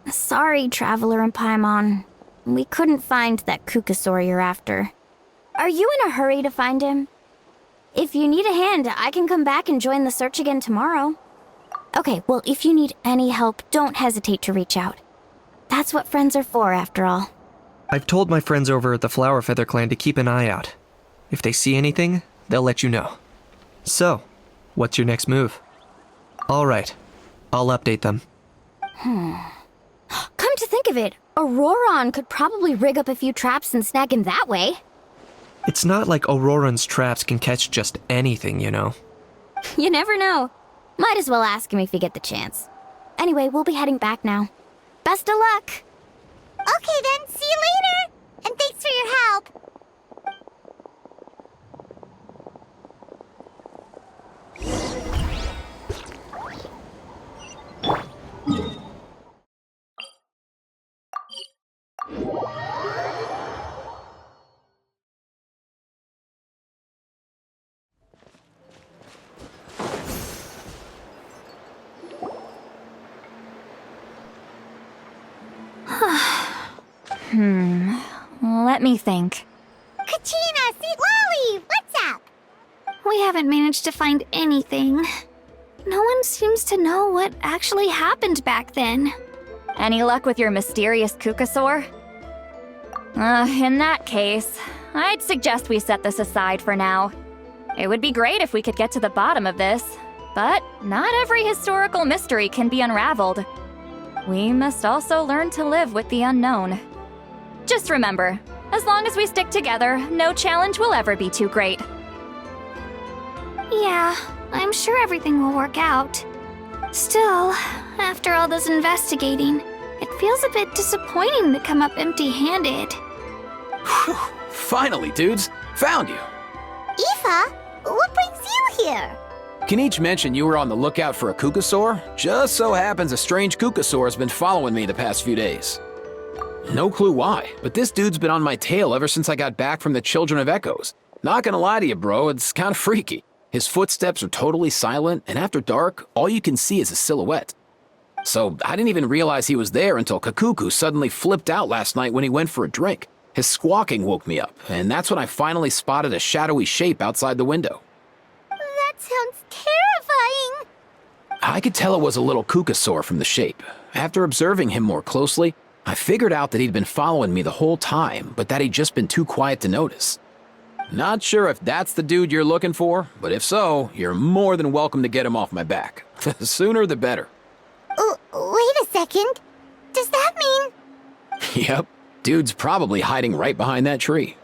Sorry, Traveler and Paimon. We couldn't find that Kukusaur you're after. Are you in a hurry to find him? If you need a hand, I can come back and join the search again tomorrow. Okay, well, if you need any help, don't hesitate to reach out. That's what friends are for, after all. I've told my friends over at the Flower Feather clan to keep an eye out. If they see anything, they'll let you know. So, what's your next move? All right, I'll update them. Come to think of it, Auroron could probably rig up a few traps and snag him that way. It's not like Auroran's traps can catch just anything, you know. You never know. Might as well ask him if you get the chance. Anyway, we'll be heading back now. Best of luck! Okay then, see you later! And thanks for your help! Let me think. Kachina, Sweet Lolly, what's up? We haven't managed to find anything. No one seems to know what actually happened back then. Any luck with your mysterious Kukusaur? In that case, I'd suggest we set this aside for now. It would be great if we could get to the bottom of this, but not every historical mystery can be unraveled. We must also learn to live with the unknown. Just remember, as long as we stick together, no challenge will ever be too great. Yeah, I'm sure everything will work out. Still, after all this investigating, it feels a bit disappointing to come up empty-handed. Whew, finally, dudes. Found you. Aoife, what brings you here? Kniech mentioned you were on the lookout for a Kukusaur. Just so happens a strange Kukusaur has been following me the past few days. No clue why, but this dude's been on my tail ever since I got back from the Children of Echoes. Not gonna lie to you, bro, it's kinda freaky. His footsteps are totally silent, and after dark, all you can see is a silhouette. So I didn't even realize he was there until Kakuku suddenly flipped out last night when he went for a drink. His squawking woke me up, and that's when I finally spotted a shadowy shape outside the window. That sounds terrifying. I could tell it was a little Kukasaur from the shape. After observing him more closely, I figured out that he'd been following me the whole time, but that he'd just been too quiet to notice. Not sure if that's the dude you're looking for, but if so, you're more than welcome to get him off my back. The sooner the better. Wait a second. Does that mean... Yep, dude's probably hiding right behind that tree.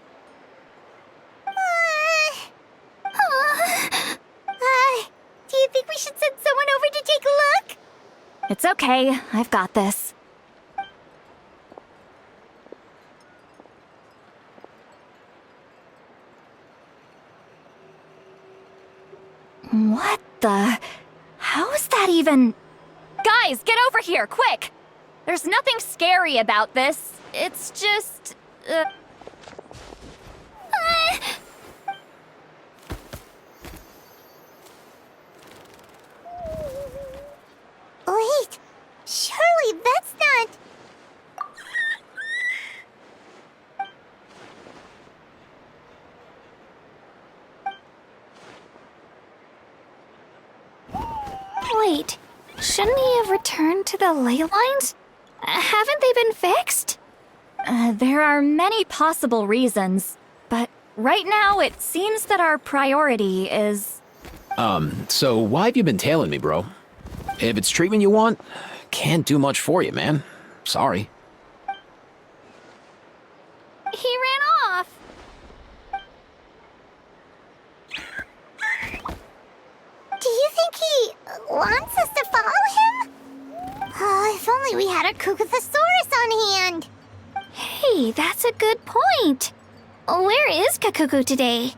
Do you think we should send someone over to take a look? It's okay, I've got this. What the... How is that even... Guys, get over here, quick! There's nothing scary about this. It's just... Wait, surely that's not... Wait, shouldn't he have returned to the ley lines? Haven't they been fixed? There are many possible reasons, but right now it seems that our priority is... So why have you been tailing me, bro? If it's treatment you want, can't do much for you, man. Sorry. He ran off. Do you think he wants us to follow him? Oh, if only we had a Kukathosaurus on hand. Hey, that's a good point. Where is Kakuku today?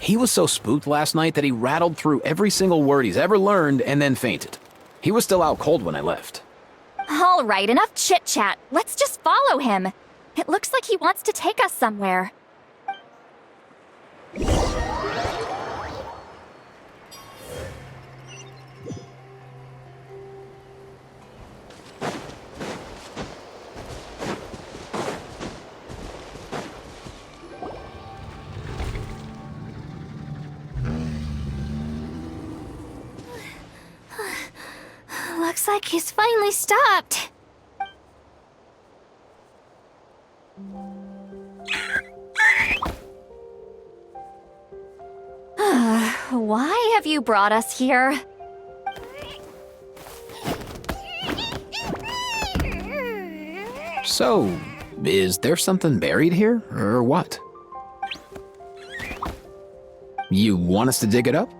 He was so spooked last night that he rattled through every single word he's ever learned and then fainted. He was still out cold when I left. All right, enough chit-chat. Let's just follow him. It looks like he wants to take us somewhere. Looks like he's finally stopped. Why have you brought us here? So, is there something buried here, or what? You want us to dig it up?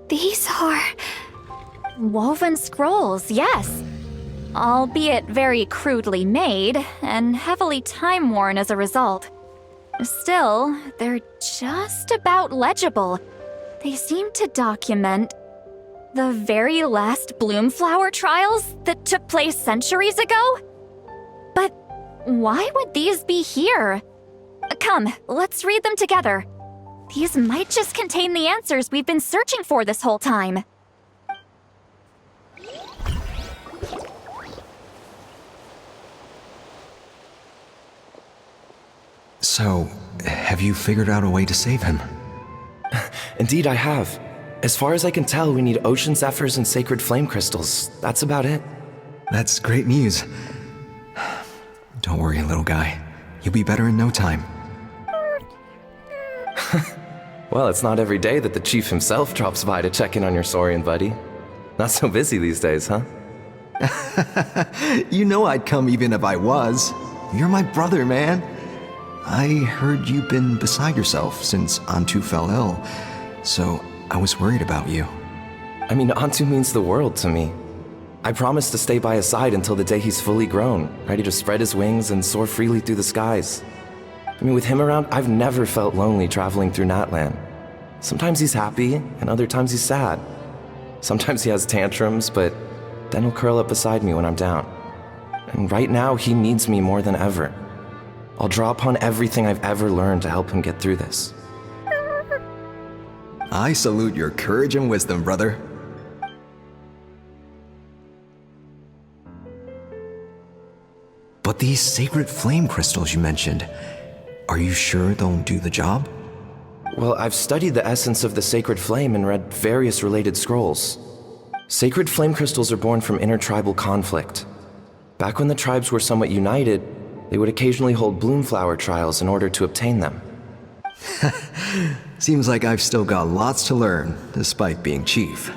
These are... Woven scrolls, yes. Albeit very crudely made, and heavily time-worn as a result. Still, they're just about legible. They seem to document the very last Bloomflower trials that took place centuries ago? But why would these be here? Come, let's read them together. These might just contain the answers we've been searching for this whole time. So, have you figured out a way to save him? Indeed, I have. As far as I can tell, we need ocean zephyrs and sacred flame crystals. That's about it. That's great news. Don't worry, little guy. You'll be better in no time. Well, it's not every day that the chief himself drops by to check in on your Saurian buddy. Not so busy these days, huh? You know I'd come even if I was. You're my brother, man. I heard you've been beside yourself since Antu fell ill, so I was worried about you. I mean, Antu means the world to me. I promised to stay by his side until the day he's fully grown, ready to spread his wings and soar freely through the skies. I mean, with him around, I've never felt lonely traveling through Natlan. Sometimes he's happy, and other times he's sad. Sometimes he has tantrums, but then he'll curl up beside me when I'm down. and right now he needs me more than ever. I'll draw upon everything I've ever learned to help him get through this. I salute your courage and wisdom, brother. But these sacred flame crystals you mentioned, are you sure they'll do the job? Well, I've studied the essence of the sacred flame and read various related scrolls. Sacred flame crystals are born from intertribal conflict. Back when the tribes were somewhat united, they would occasionally hold bloomflower trials in order to obtain them. Seems like I've still got lots to learn, despite being chief.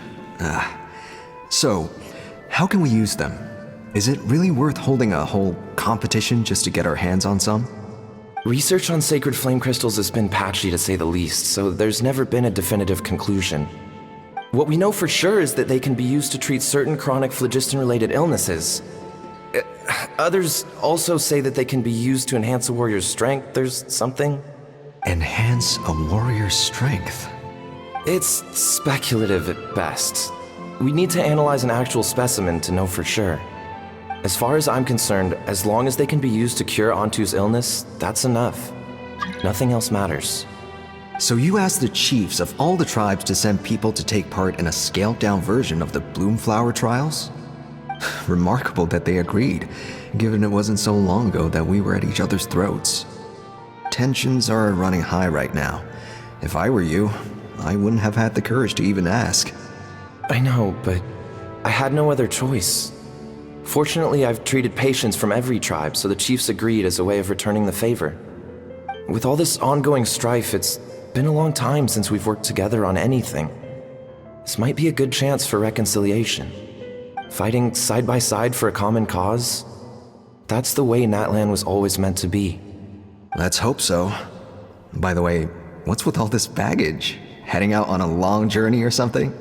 So, how can we use them? Is it really worth holding a whole competition just to get our hands on some? Research on sacred flame crystals has been patchy to say the least, so there's never been a definitive conclusion. What we know for sure is that they can be used to treat certain chronic phlogiston-related illnesses. Others also say that they can be used to enhance a warrior's strength. There's something. Enhance a warrior's strength? It's speculative at best. We need to analyze an actual specimen to know for sure. As far as I'm concerned, as long as they can be used to cure Antu's illness, that's enough. Nothing else matters. So you asked the chiefs of all the tribes to send people to take part in a scaled-down version of the Bloomflower trials? Remarkable that they agreed, given it wasn't so long ago that we were at each other's throats. Tensions are running high right now. If I were you, I wouldn't have had the courage to even ask. I know, but I had no other choice. Fortunately, I've treated patients from every tribe, so the chiefs agreed as a way of returning the favor. With all this ongoing strife, it's been a long time since we've worked together on anything. This might be a good chance for reconciliation. Fighting side by side for a common cause, that's the way Natlan was always meant to be. Let's hope so. By the way, what's with all this baggage? Heading out on a long journey or something?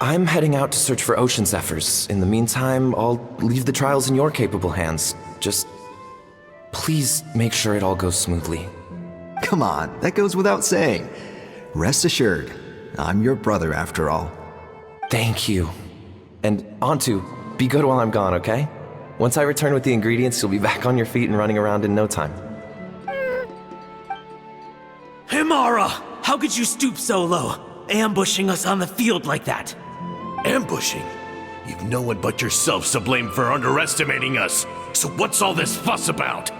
I'm heading out to search for ocean zephyrs. In the meantime, I'll leave the trials in your capable hands. Just please make sure it all goes smoothly. Come on, that goes without saying. Rest assured, I'm your brother after all. Thank you. And Antu, be good while I'm gone, okay? Once I return with the ingredients, you'll be back on your feet and running around in no time. Himara! How could you stoop so low, ambushing us on the field like that? Ambushing? You've no one but yourself to blame for underestimating us. So what's all this fuss about?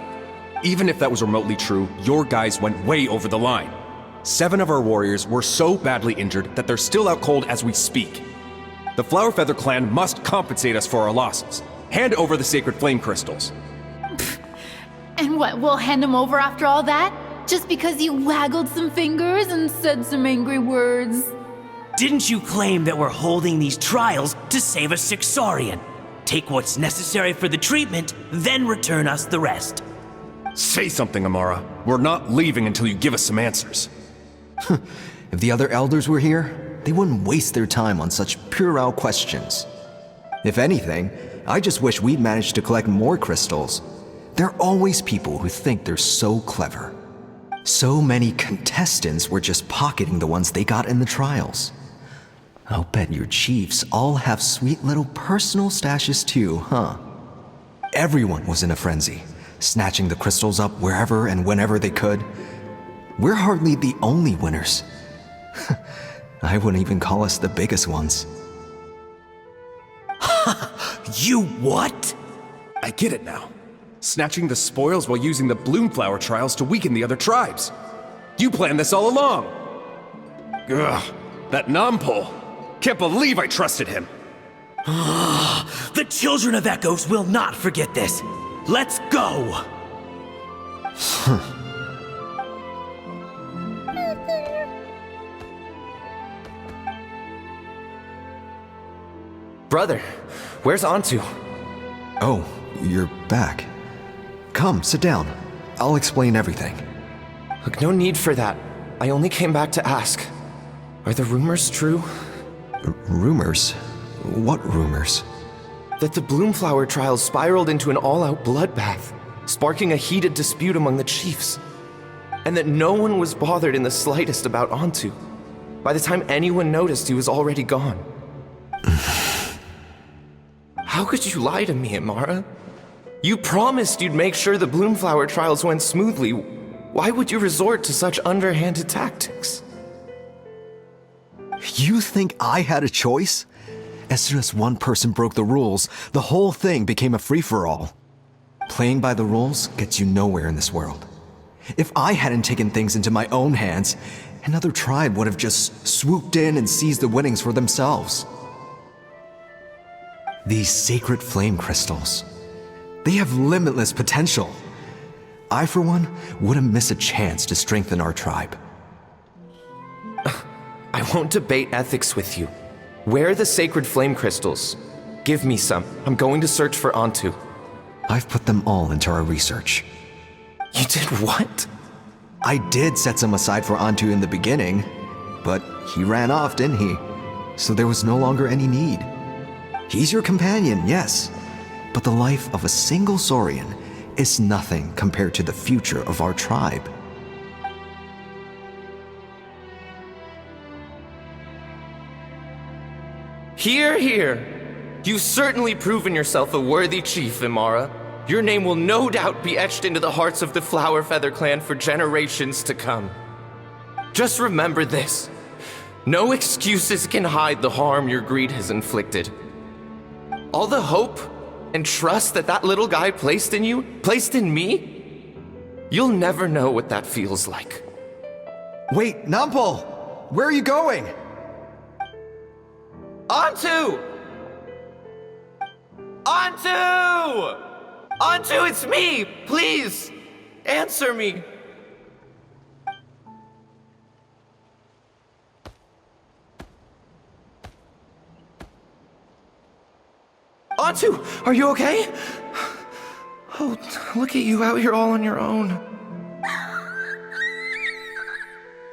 Even if that was remotely true, your guys went way over the line. 7 of our warriors were so badly injured that they're still out cold as we speak. The Flowerfeather clan must compensate us for our losses. Hand over the sacred flame crystals. And what, we'll hand them over after all that? Just because you waggled some fingers and said some angry words? Didn't you claim that we're holding these trials to save a sick Saurian? Take what's necessary for the treatment, then return us the rest. Say something, Amara. We're not leaving until you give us some answers. If the other elders were here, they wouldn't waste their time on such puerile questions. If anything, I just wish we'd managed to collect more crystals. There are always people who think they're so clever. So many contestants were just pocketing the ones they got in the trials. I'll bet your chiefs all have sweet little personal stashes too, huh? Everyone was in a frenzy, snatching the crystals up wherever and whenever they could. We're hardly the only winners. I wouldn't even call us the biggest ones. You what? I get it now. Snatching the spoils while using the Bloomflower trials to weaken the other tribes. You planned this all along. Ugh, that Nampol. Can't believe I trusted him. The children of Echoes will not forget this. Let's go! Brother, where's Antu? Oh, you're back. Come, sit down. I'll explain everything. Look, no need for that. I only came back to ask. Are the rumors true? Rumors? What rumors? That the Bloomflower trials spiraled into an all-out bloodbath, sparking a heated dispute among the chiefs. And that no one was bothered in the slightest about Antu. By the time anyone noticed, he was already gone. How could you lie to me, Amara? You promised you'd make sure the Bloomflower trials went smoothly. Why would you resort to such underhanded tactics? You think I had a choice? As soon as one person broke the rules, the whole thing became a free-for-all. Playing by the rules gets you nowhere in this world. If I hadn't taken things into my own hands, another tribe would have just swooped in and seized the winnings for themselves. These sacred flame crystals, they have limitless potential. I, for one, wouldn't miss a chance to strengthen our tribe. I won't debate ethics with you. Where are the sacred flame crystals? Give me some. I'm going to search for Antu. I've put them all into our research. You did what? I did set some aside for Antu in the beginning, but he ran off, didn't he? So there was no longer any need. He's your companion, yes, but the life of a single Saurian is nothing compared to the future of our tribe. Hear, hear. You've certainly proven yourself a worthy chief, Imara. Your name will no doubt be etched into the hearts of the Flower Feather clan for generations to come. Just remember this. No excuses can hide the harm your greed has inflicted. All the hope and trust that little guy placed in you, placed in me, you'll never know what that feels like. Wait, Nampal! Where are you going? Antu! Antu! Antu, it's me! Please, answer me. Antu, are you okay? Oh, look at you out here all on your own.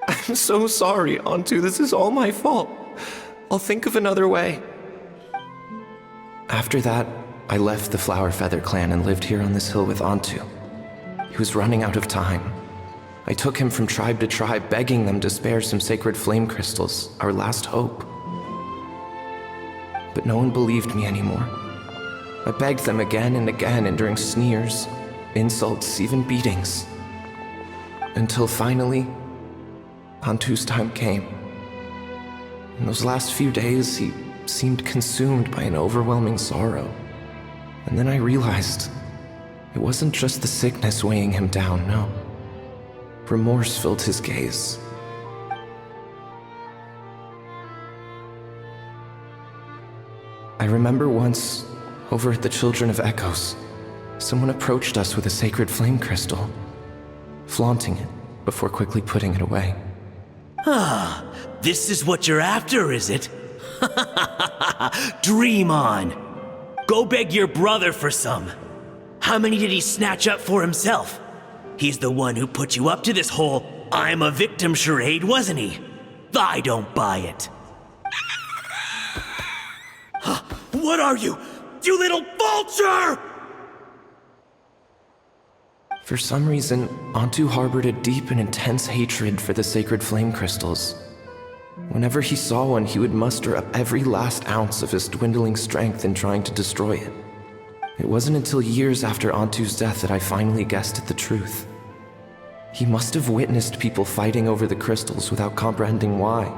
I'm so sorry, Antu. This is all my fault. I'll think of another way. After that, I left the Flower Feather clan and lived here on this hill with Antu. He was running out of time. I took him from tribe to tribe, begging them to spare some sacred flame crystals, our last hope. But no one believed me anymore. I begged them again and again, enduring sneers, insults, even beatings. Until finally, Antu's time came. In those last few days, he seemed consumed by an overwhelming sorrow. And then I realized it wasn't just the sickness weighing him down, no. Remorse filled his gaze. I remember once, over at the Children of Echoes, someone approached us with a sacred flame crystal, flaunting it before quickly putting it away. Ah, this is what you're after, is it? Dream on. Go beg your brother for some. How many did he snatch up for himself? He's the one who put you up to this whole I'm a victim charade, wasn't he? I don't buy it. What are you? You little vulture! For some reason, Antu harbored a deep and intense hatred for the sacred flame crystals. Whenever he saw one, he would muster up every last ounce of his dwindling strength in trying to destroy it. It wasn't until years after Antu's death that I finally guessed at the truth. He must have witnessed people fighting over the crystals without comprehending why.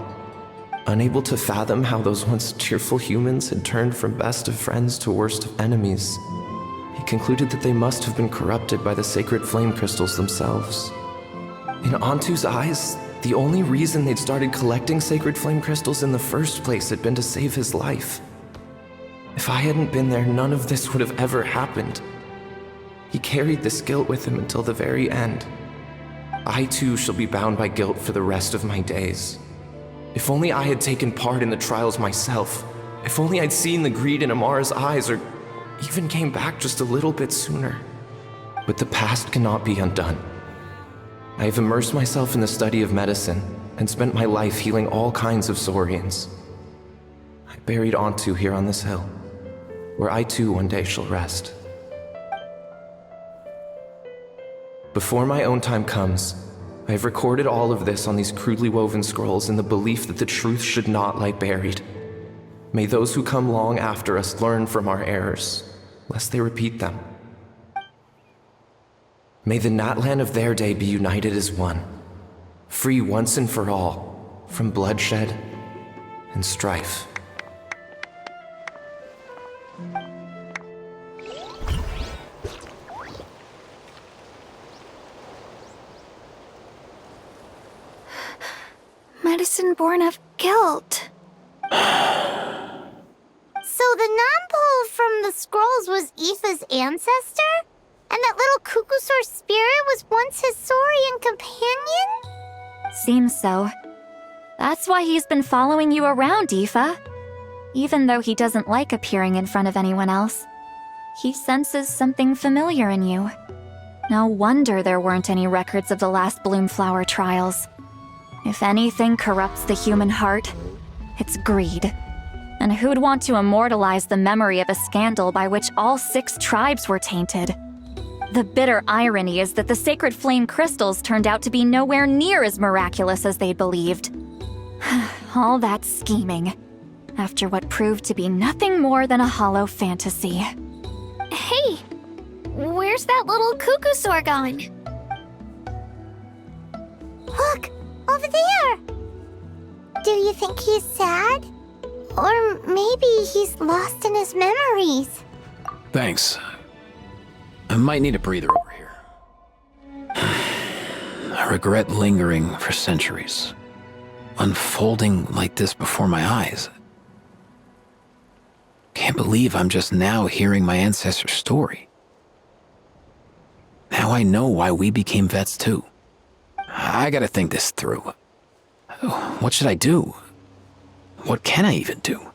Unable to fathom how those once cheerful humans had turned from best of friends to worst of enemies, he concluded that they must have been corrupted by the sacred flame crystals themselves. In Antu's eyes, the only reason they'd started collecting sacred flame crystals in the first place had been to save his life. If I hadn't been there, none of this would have ever happened. He carried this guilt with him until the very end. I too shall be bound by guilt for the rest of my days. If only I had taken part in the trials myself. If only I'd seen the greed in Amara's eyes, or even came back just a little bit sooner. But the past cannot be undone. I have immersed myself in the study of medicine and spent my life healing all kinds of Saurians. I buried Antu here on this hill, where I too one day shall rest. Before my own time comes, I have recorded all of this on these crudely woven scrolls in the belief that the truth should not lie buried. May those who come long after us learn from our errors, lest they repeat them. May the Natlan of their day be united as one, free once and for all from bloodshed and strife. Medicine born of guilt. So the non-pole from the scrolls was Aoife's ancestor? And that little Cuckoosaur spirit was once his Saurian companion? Seems so. That's why he's been following you around, Aoife. Even though he doesn't like appearing in front of anyone else, he senses something familiar in you. No wonder there weren't any records of the last Bloomflower trials. If anything corrupts the human heart, it's greed. And who'd want to immortalize the memory of a scandal by which all 6 tribes were tainted? The bitter irony is that the sacred flame crystals turned out to be nowhere near as miraculous as they'd believed. All that scheming, after what proved to be nothing more than a hollow fantasy. Hey, where's that little Cuckoosaur gone? Look, over there! Do you think he's sad? Or maybe he's lost in his memories? Thanks. I might need a breather over here. I regret lingering for centuries, unfolding like this before my eyes. Can't believe I'm just now hearing my ancestor's story. Now I know why we became vets too. I gotta think this through. What should I do? What can I even do?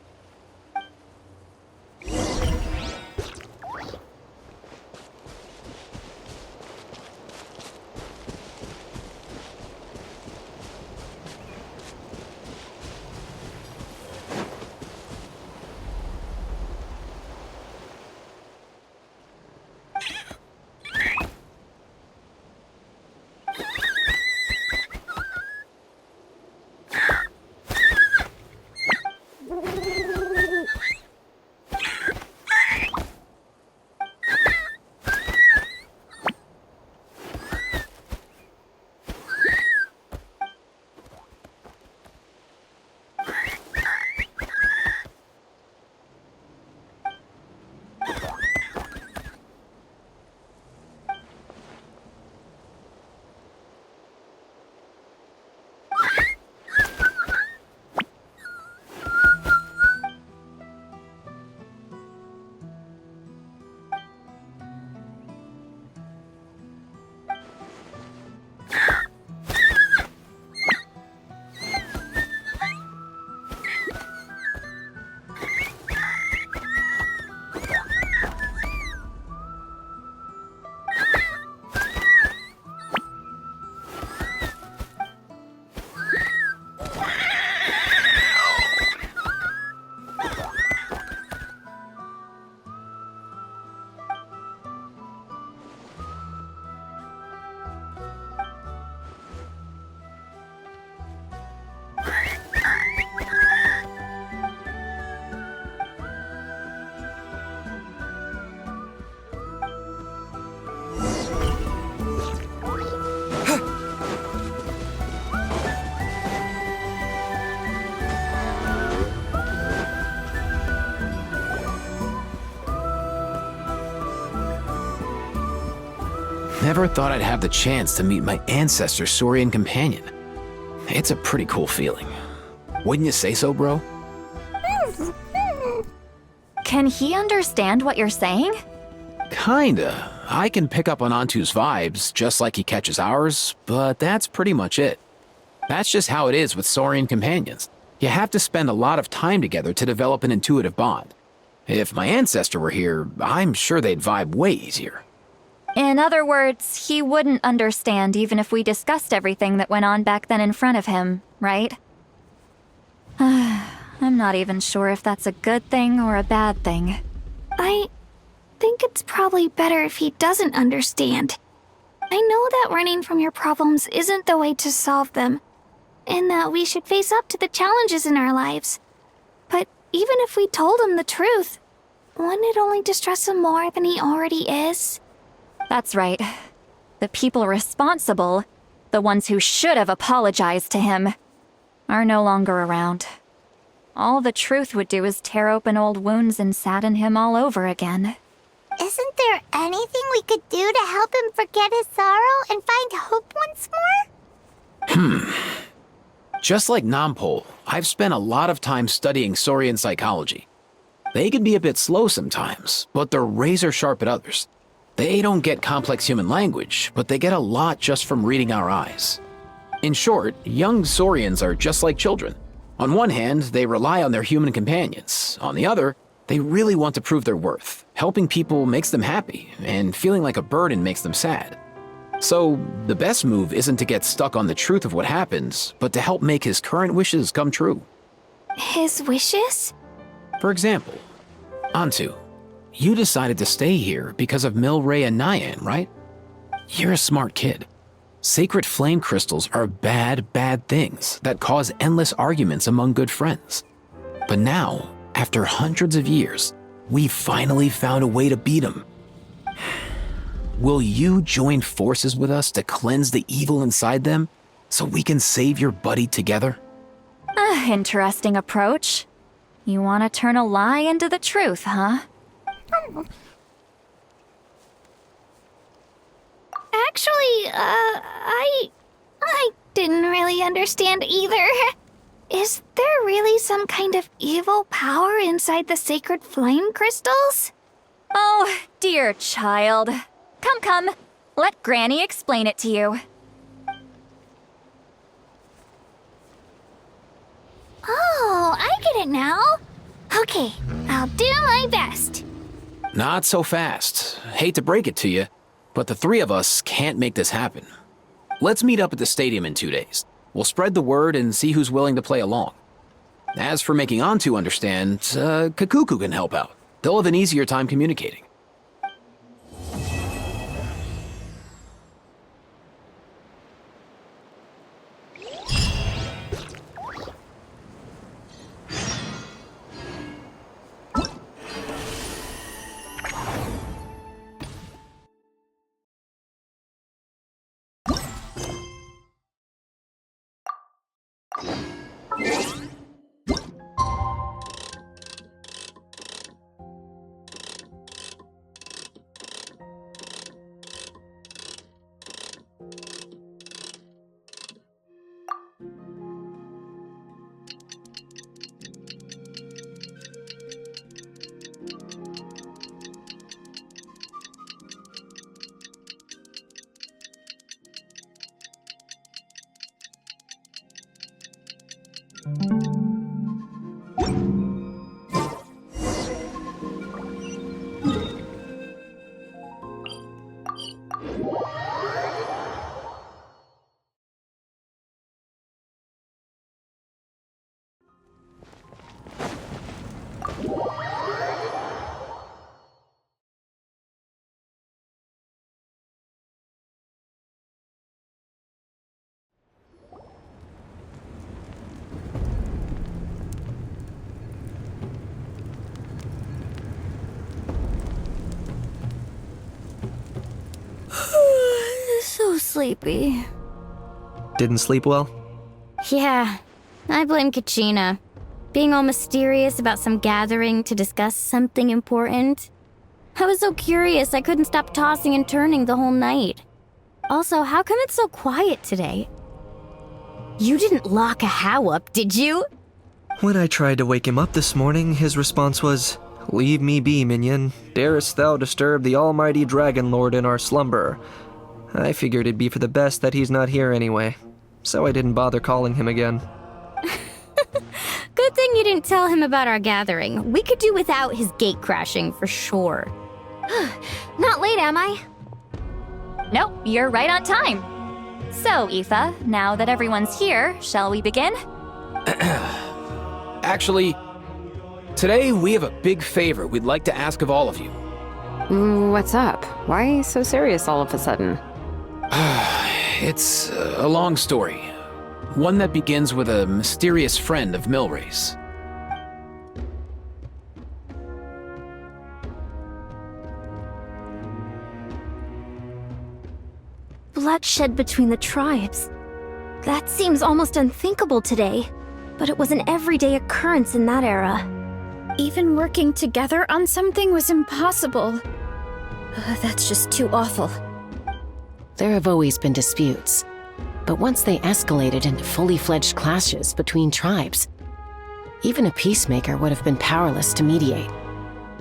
Never thought I'd have the chance to meet my ancestor's Saurian Companion. It's a pretty cool feeling. Wouldn't you say so, bro? Can he understand what you're saying? Kinda. I can pick up on Antu's vibes, just like he catches ours, but that's pretty much it. That's just how it is with Saurian companions. You have to spend a lot of time together to develop an intuitive bond. If my ancestor were here, I'm sure they'd vibe way easier. In other words, he wouldn't understand even if we discussed everything that went on back then in front of him, right? I'm not even sure if that's a good thing or a bad thing. I think it's probably better if he doesn't understand. I know that running from your problems isn't the way to solve them, and that we should face up to the challenges in our lives. But even if we told him the truth, wouldn't it only distress him more than he already is? That's right. The the people responsible, the ones who should have apologized to him, are no longer around. All the truth would do is tear open old wounds and sadden him all over again. Isn't there anything we could do to help him forget his sorrow and find hope once more? Just like Nampol, I've spent a lot of time studying Saurian psychology. They can be a bit slow sometimes, but they're razor sharp at others. They don't get complex human language, but they get a lot just from reading our eyes. In short, young Saurians are just like children. On one hand, they rely on their human companions. On the other, they really want to prove their worth. Helping people makes them happy, and feeling like a burden makes them sad. So, the best move isn't to get stuck on the truth of what happened, but to help make his current wishes come true. His wishes? For example, Antu, you decided to stay here because of Milray and Nyan, right? You're a smart kid. Sacred flame crystals are bad, bad things that cause endless arguments among good friends. But now, after hundreds of years, we finally found a way to beat them. Will you join forces with us to cleanse the evil inside them so we can save your buddy together? Interesting approach. You want to turn a lie into the truth, huh? Actually, I didn't really understand either. Is there really some kind of evil power inside the sacred flame crystals? Oh, dear child. Come. Let Granny explain it to you. Oh, I get it now. Okay, I'll do my best. Not so fast. Hate to break it to you, but the three of us can't make this happen. Let's meet up at the stadium in 2 days. We'll spread the word and see who's willing to play along. As for making Antu understand, Kakuku can help out. They'll have an easier time communicating. So sleepy. Didn't sleep well? Yeah, I blame Kachina. Being all mysterious about some gathering to discuss something important. I was so curious I couldn't stop tossing and turning the whole night. Also, how come it's so quiet today? You didn't lock a How up, did you? When I tried to wake him up this morning, his response was, "Leave me be, minion. Darest thou disturb the almighty Dragon Lord in our slumber?" I figured it'd be for the best that he's not here anyway, so I didn't bother calling him again. Good thing you didn't tell him about our gathering. We could do without his gate crashing for sure. Not late, am I? Nope, you're right on time. So, Aoife, now that everyone's here, shall we begin? Actually, today we have a big favor we'd like to ask of all of you. What's up? Why so serious all of a sudden? It's a long story. One that begins with a mysterious friend of Milray's. bloodshed between the tribes. That seems almost unthinkable today, but it was an everyday occurrence in that era. Even working together on something was impossible. That's just too awful. There have always been disputes, but once they escalated into fully fledged clashes between tribes, even a peacemaker would have been powerless to mediate.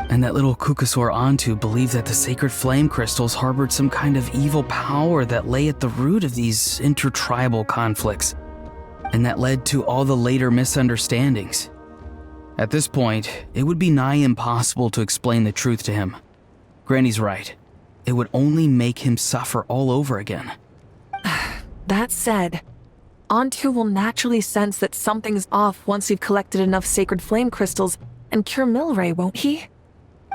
And that little Kukusaur Antu believed that the sacred flame crystals harbored some kind of evil power that lay at the root of these intertribal conflicts, and that led to all the later misunderstandings. At this point, it would be nigh impossible to explain the truth to him. Granny's right. It would only make him suffer all over again. That said, Antu will naturally sense that something's off once we've collected enough sacred flame crystals and cure Milray, won't he?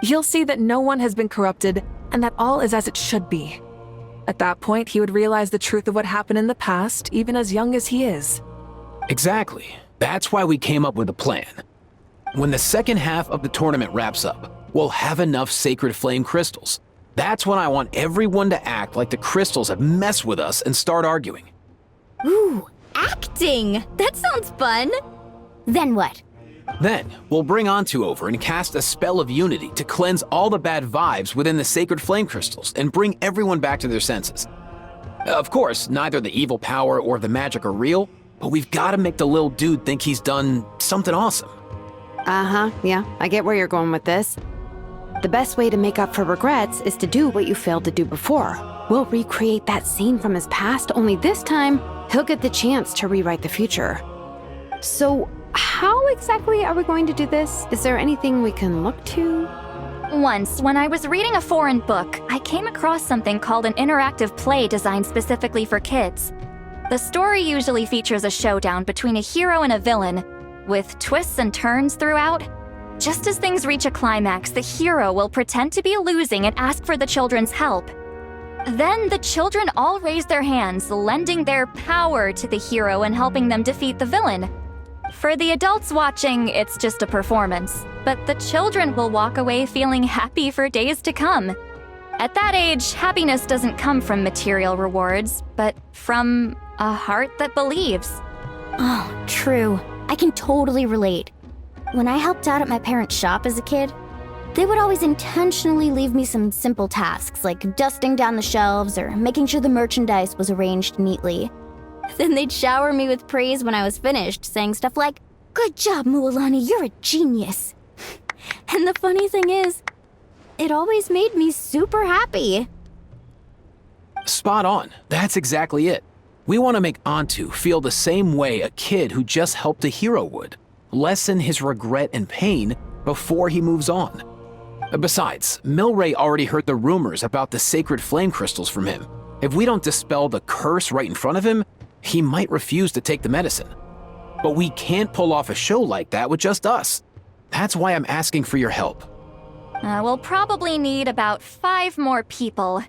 He'll see that no one has been corrupted and that all is as it should be. At that point, he would realize the truth of what happened in the past, even as young as he is. Exactly. That's why we came up with a plan. When the second half of the tournament wraps up, we'll have enough sacred flame crystals. That's when I want everyone to act like the crystals have messed with us and start arguing. Ooh, acting! That sounds fun! Then what? Then, we'll bring Antu over and cast a spell of unity to cleanse all the bad vibes within the sacred flame crystals and bring everyone back to their senses. Of course, neither the evil power or the magic are real, but we've got to make the little dude think he's done something awesome. Yeah, I get where you're going with this. The best way to make up for regrets is to do what you failed to do before. We'll recreate that scene from his past, only this time, he'll get the chance to rewrite the future. So, how exactly are we going to do this? Is there anything we can look to? Once, when I was reading a foreign book, I came across something called an interactive play designed specifically for kids. The story usually features a showdown between a hero and a villain, with twists and turns throughout. Just as things reach a climax, the hero will pretend to be losing and ask for the children's help. Then the children all raise their hands, lending their power to the hero and helping them defeat the villain. For the adults watching, it's just a performance, but the children will walk away feeling happy for days to come. At that age, happiness doesn't come from material rewards, but from a heart that believes. Oh, true. I can totally relate. When I helped out at my parents' shop as a kid, they would always intentionally leave me some simple tasks like dusting down the shelves or making sure the merchandise was arranged neatly. Then they'd shower me with praise when I was finished, saying stuff like, "Good job, Mualani, you're a genius." And the funny thing is, it always made me super happy. Spot on. That's exactly it. We want to make Antu feel the same way a kid who just helped a hero would. Lessen his regret and pain before he moves on. Besides, Milray already heard the rumors about the sacred flame crystals from him. If we don't dispel the curse right in front of him, he might refuse to take the medicine. But we can't pull off a show like that with just us. That's why I'm asking for your help. We'll probably need about 5 more people.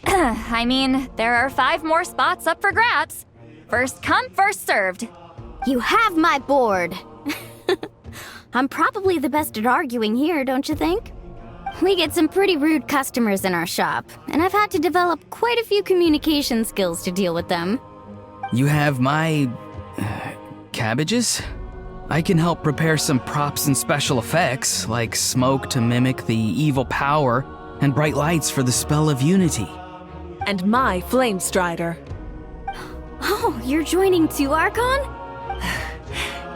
I mean, there are 5 more spots up for grabs. First come, first served. You have my board. I'm probably the best at arguing here, don't you think? We get some pretty rude customers in our shop, and I've had to develop quite a few communication skills to deal with them. You have my... cabbages? I can help prepare some props and special effects, like smoke to mimic the evil power, and bright lights for the spell of unity. And my flame strider. Oh, you're joining too, Archon?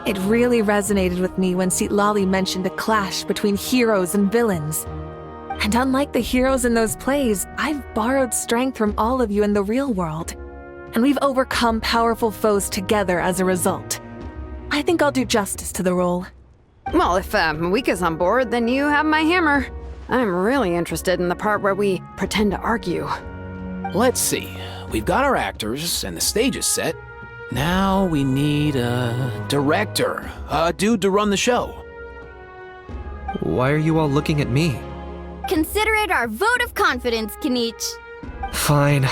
It really resonated with me when Citlali mentioned a clash between heroes and villains. And unlike the heroes in those plays, I've borrowed strength from all of you in the real world. And we've overcome powerful foes together as a result. I think I'll do justice to the role. Well, if Mika's on board, then you have my hammer. I'm really interested in the part where we pretend to argue. Let's see. We've got our actors and the stage is set. Now we need a director, a dude to run the show. Why are you all looking at me? Consider it our vote of confidence, Kanich. Fine.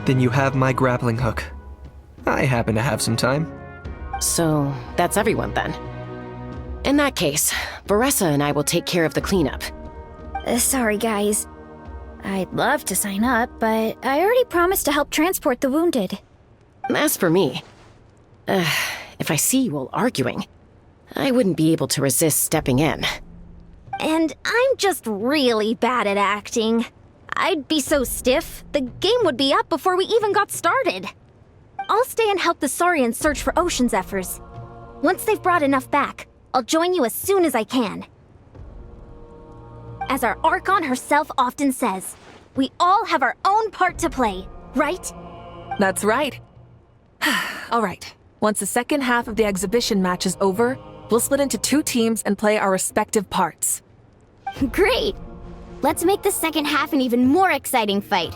Then you have my grappling hook. I happen to have some time. So, that's everyone then. In that case, Varessa and I will take care of the cleanup. Sorry, guys. I'd love to sign up, but I already promised to help transport the wounded. As for me, if I see you all arguing, I wouldn't be able to resist stepping in. And I'm just really bad at acting. I'd be so stiff, the game would be up before we even got started. I'll stay and help the Saurians search for ocean zephyrs. Once they've brought enough back, I'll join you as soon as I can. As our Archon herself often says, we all have our own part to play, right? That's right. All right. Once the second half of the exhibition match is over, we'll split into 2 teams and play our respective parts. Great! Let's make the second half an even more exciting fight.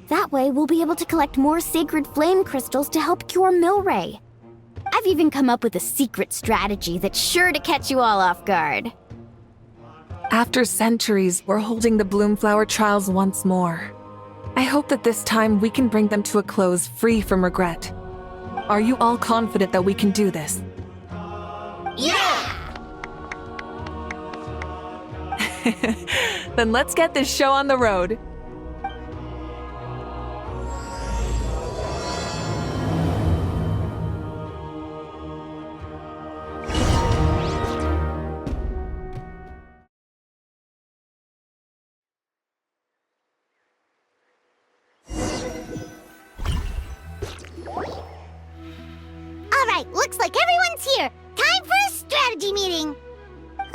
That way, we'll be able to collect more sacred flame crystals to help cure Milray. I've even come up with a secret strategy that's sure to catch you all off guard. After centuries, we're holding the Bloomflower trials once more. I hope that this time we can bring them to a close free from regret. Are you all confident that we can do this? Yeah! Then let's get this show on the road. Alright, looks like everyone's here. Time for a strategy meeting.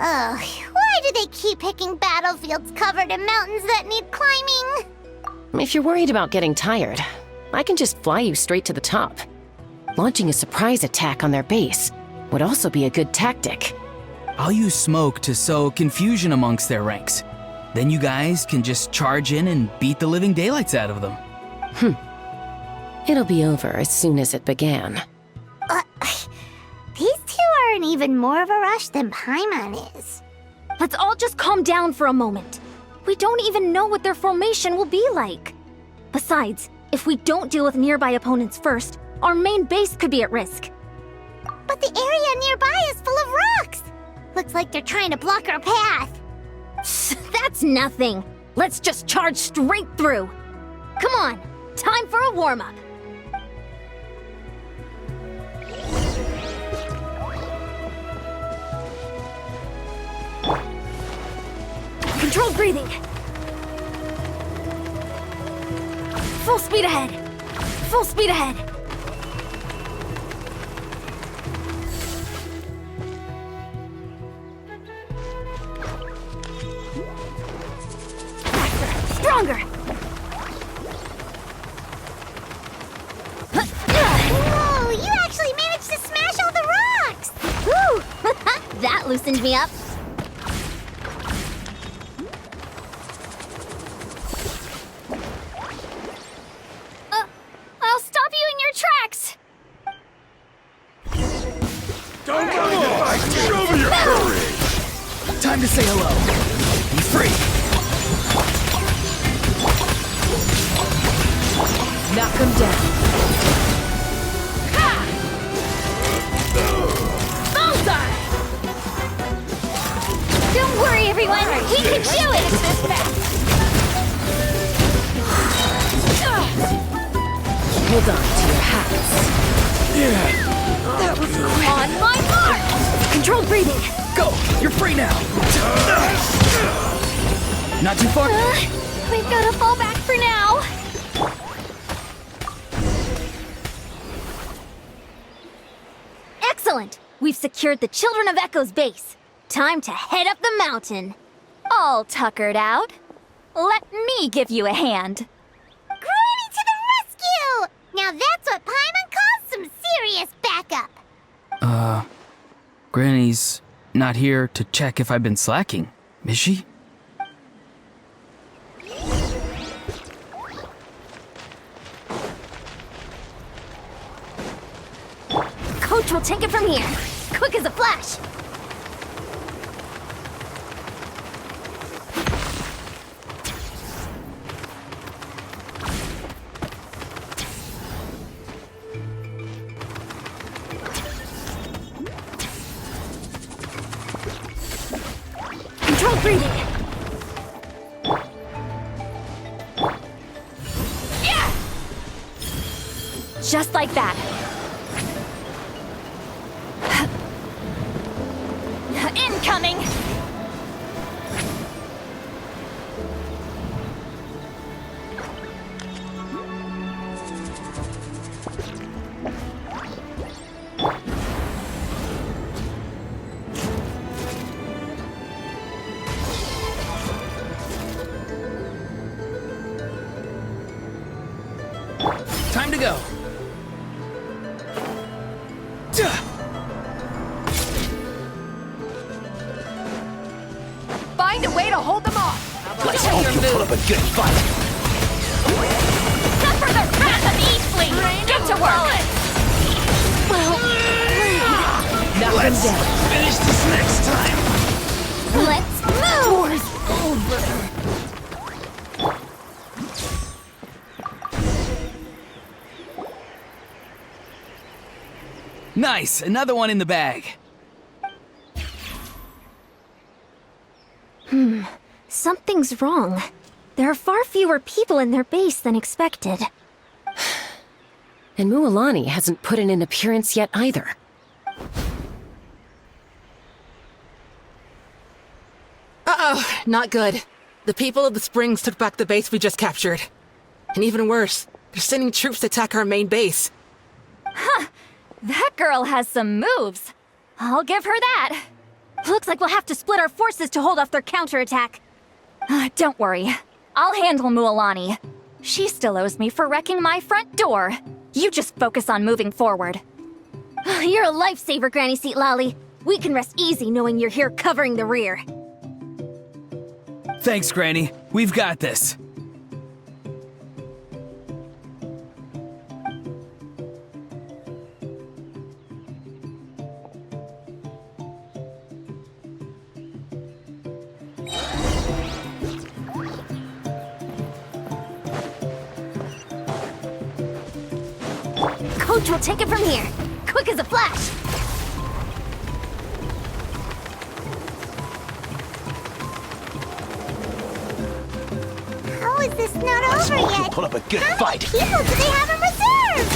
Ugh, why do they keep picking battlefields covered in mountains that need climbing? If you're worried about getting tired, I can just fly you straight to the top. Launching a surprise attack on their base would also be a good tactic. I'll use smoke to sow confusion amongst their ranks. Then you guys can just charge in and beat the living daylights out of them. It'll be over as soon as it began. These two are in even more of a rush than Paimon is. Let's all just calm down for a moment. We don't even know what their formation will be like. Besides, if we don't deal with nearby opponents first, our main base could be at risk. But the area nearby is full of rocks. Looks like they're trying to block our path. That's nothing. Let's just charge straight through. Come on, time for a warm-up. Controlled breathing. Full speed ahead. Full speed ahead. Faster, stronger. Whoa, you actually managed to smash all the rocks! Woo! That loosened me up. I'll stop you in your tracks! Don't show me your courage! Time to say hello. Be free. Knock them down. Bullseye! Don't worry, everyone. He can do it! Hold on to your hats. That was on my mark! Controlled breathing. Go! You're free now! Not too far? We've got to fall back for now. Excellent! We've secured the Children of Echo's base. Time to head up the mountain. All tuckered out. Let me give you a hand. Granny to the rescue! Now that's what Paimon calls some serious backup. Granny's not here to check if I've been slacking, is she? Coach will take it from here. Quick as a flash. Controlled breathing. Just like that. Incoming! Time to go. Find a way to hold them off. Let's hope you put up a good fight. Suffer the wrath of Eastling! Get to work! Let's finish this next time. Let's move! Nice, another one in the bag. Something's wrong. There are far fewer people in their base than expected. And Mualani hasn't put in an appearance yet either. Uh-oh, not good. The people of the Springs took back the base we just captured. And even worse, they're sending troops to attack our main base. Huh. That girl has some moves. I'll give her that. Looks like we'll have to split our forces to hold off their counterattack. Don't worry. I'll handle Mualani. She still owes me for wrecking my front door. You just focus on moving forward. You're a lifesaver, Granny Seat Lolly. We can rest easy knowing you're here covering the rear. Thanks, Granny. We've got this. Coach will take it from here. Quick as a flash. How is this not over yet? Put up a good How fight. many people do they have in reserve?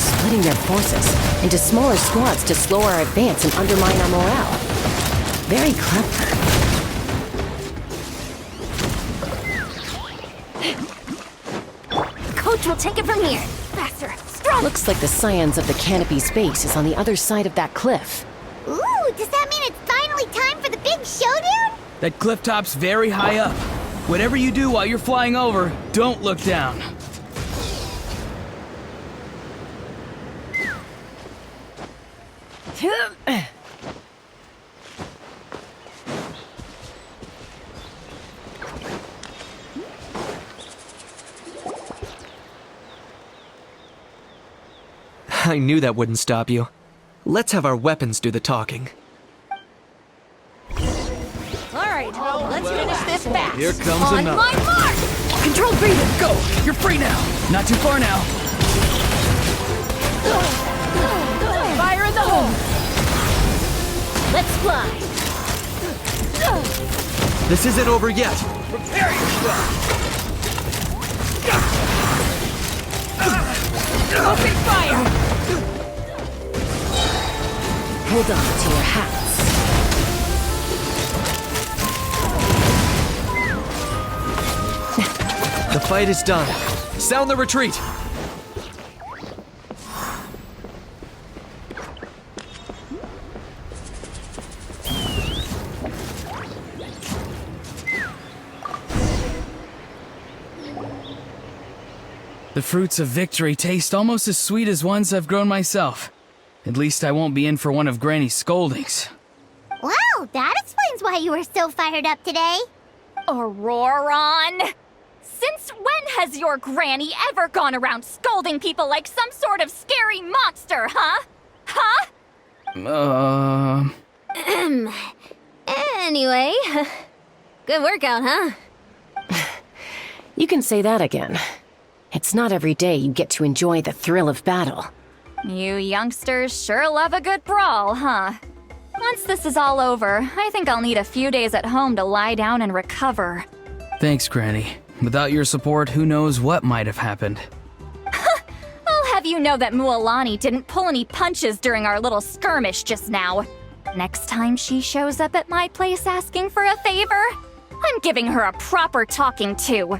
Splitting their forces into smaller squads to slow our advance and undermine our morale. Very clever. Coach will take it from here. Faster, strong. Looks like the Scions of the Canopy's base is on the other side of that cliff. Ooh, does that mean it's finally time for the big showdown? That cliff top's very high up. Whatever you do while you're flying over, don't look down. I knew that wouldn't stop you. Let's have our weapons do the talking. Alright, let's finish this fast. Here comes On another. my mark! Controlled breathing, go! You're free now! Not too far now. Fire in the hole! Let's fly! This isn't over yet. Prepare yourself. Open fire! Hold on to your hats. The fight is done. Sound the retreat. The fruits of victory taste almost as sweet as ones I've grown myself. At least I won't be in for one of Granny's scoldings. Wow, that explains why you were so fired up today. Auroron! Since when has your granny ever gone around scolding people like some sort of scary monster, huh? Huh? Anyway, good workout, huh? You can say that again. It's not every day you get to enjoy the thrill of battle. You youngsters sure love a good brawl, huh? Once this is all over, I think I'll need a few days at home to lie down and recover. Thanks, Granny. Without your support, who knows what might have happened. I'll have you you know that Mualani didn't pull any punches during our little skirmish just now. Next time she shows up at my place asking for a favor, I'm giving her a proper talking to.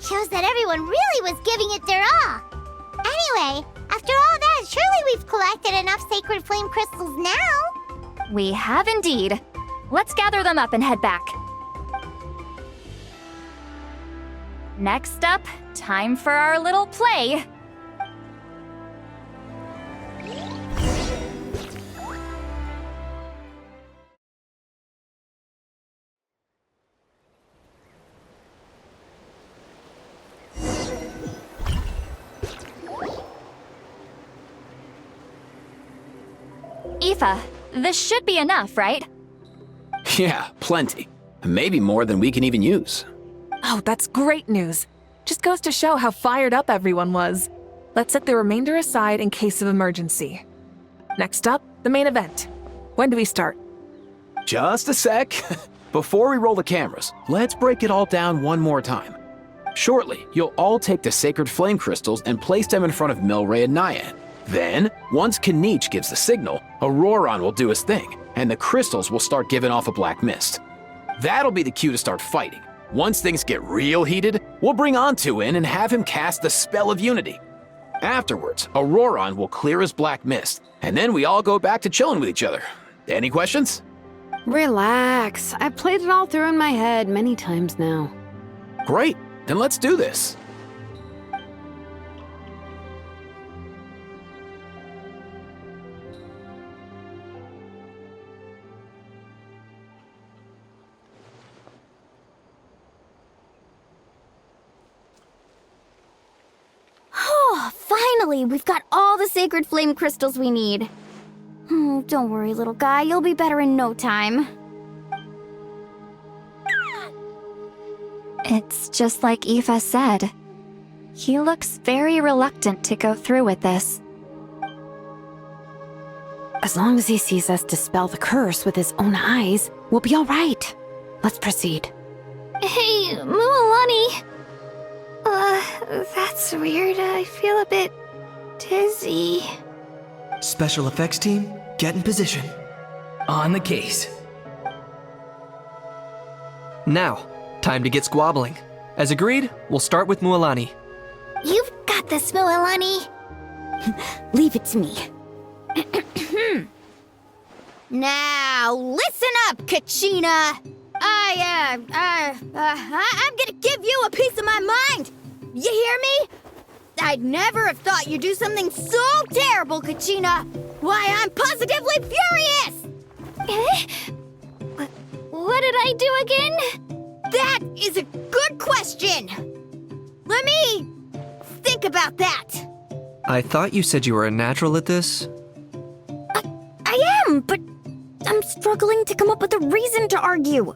Shows that everyone really was giving it their all. Anyway, after all that, surely we've collected enough sacred flame crystals now. We have indeed. Let's gather them up and head back. Next up, time for our little play. Aoife, this should be enough, right? Yeah, plenty. Maybe more than we can even use. Oh, that's great news. Just goes to show how fired up everyone was. Let's set the remainder aside in case of emergency. Next up, the main event. When do we start? Just a sec. Before we roll the cameras, let's break it all down one more time. Shortly, you'll all take the sacred flame crystals and place them in front of Milray and Nyan. Then, once Kanich gives the signal, Auroron will do his thing, and the crystals will start giving off a black mist. That'll be the cue to start fighting. Once things get real heated, we'll bring Antu in and have him cast the Spell of Unity. Afterwards, Auroron will clear his black mist, and then we all go back to chilling with each other. Any questions? Relax. I've played it all through in my head many times now. Great, then let's do this. Oh, finally! We've got all the sacred flame crystals we need. Don't worry, little guy. You'll be better in no time. It's just like Aoife said. He looks very reluctant to go through with this. As long as he sees us dispel the curse with his own eyes, we'll be all right. Let's proceed. Hey, Mualani. That's weird. I feel a bit dizzy. Special effects team, get in position. On the case. Now, time to get squabbling. As agreed, we'll start with Mualani. You've got this, Mualani. Leave it to me. Now, listen up, Kachina. I'm gonna give you a piece of my mind. You hear me? I'd never have thought you'd do something so terrible, Kachina. Why, I'm positively furious! What did I do again? That is a good question. Let me think about that. I thought you said you were a natural at this. I am, but I'm struggling to come up with a reason to argue.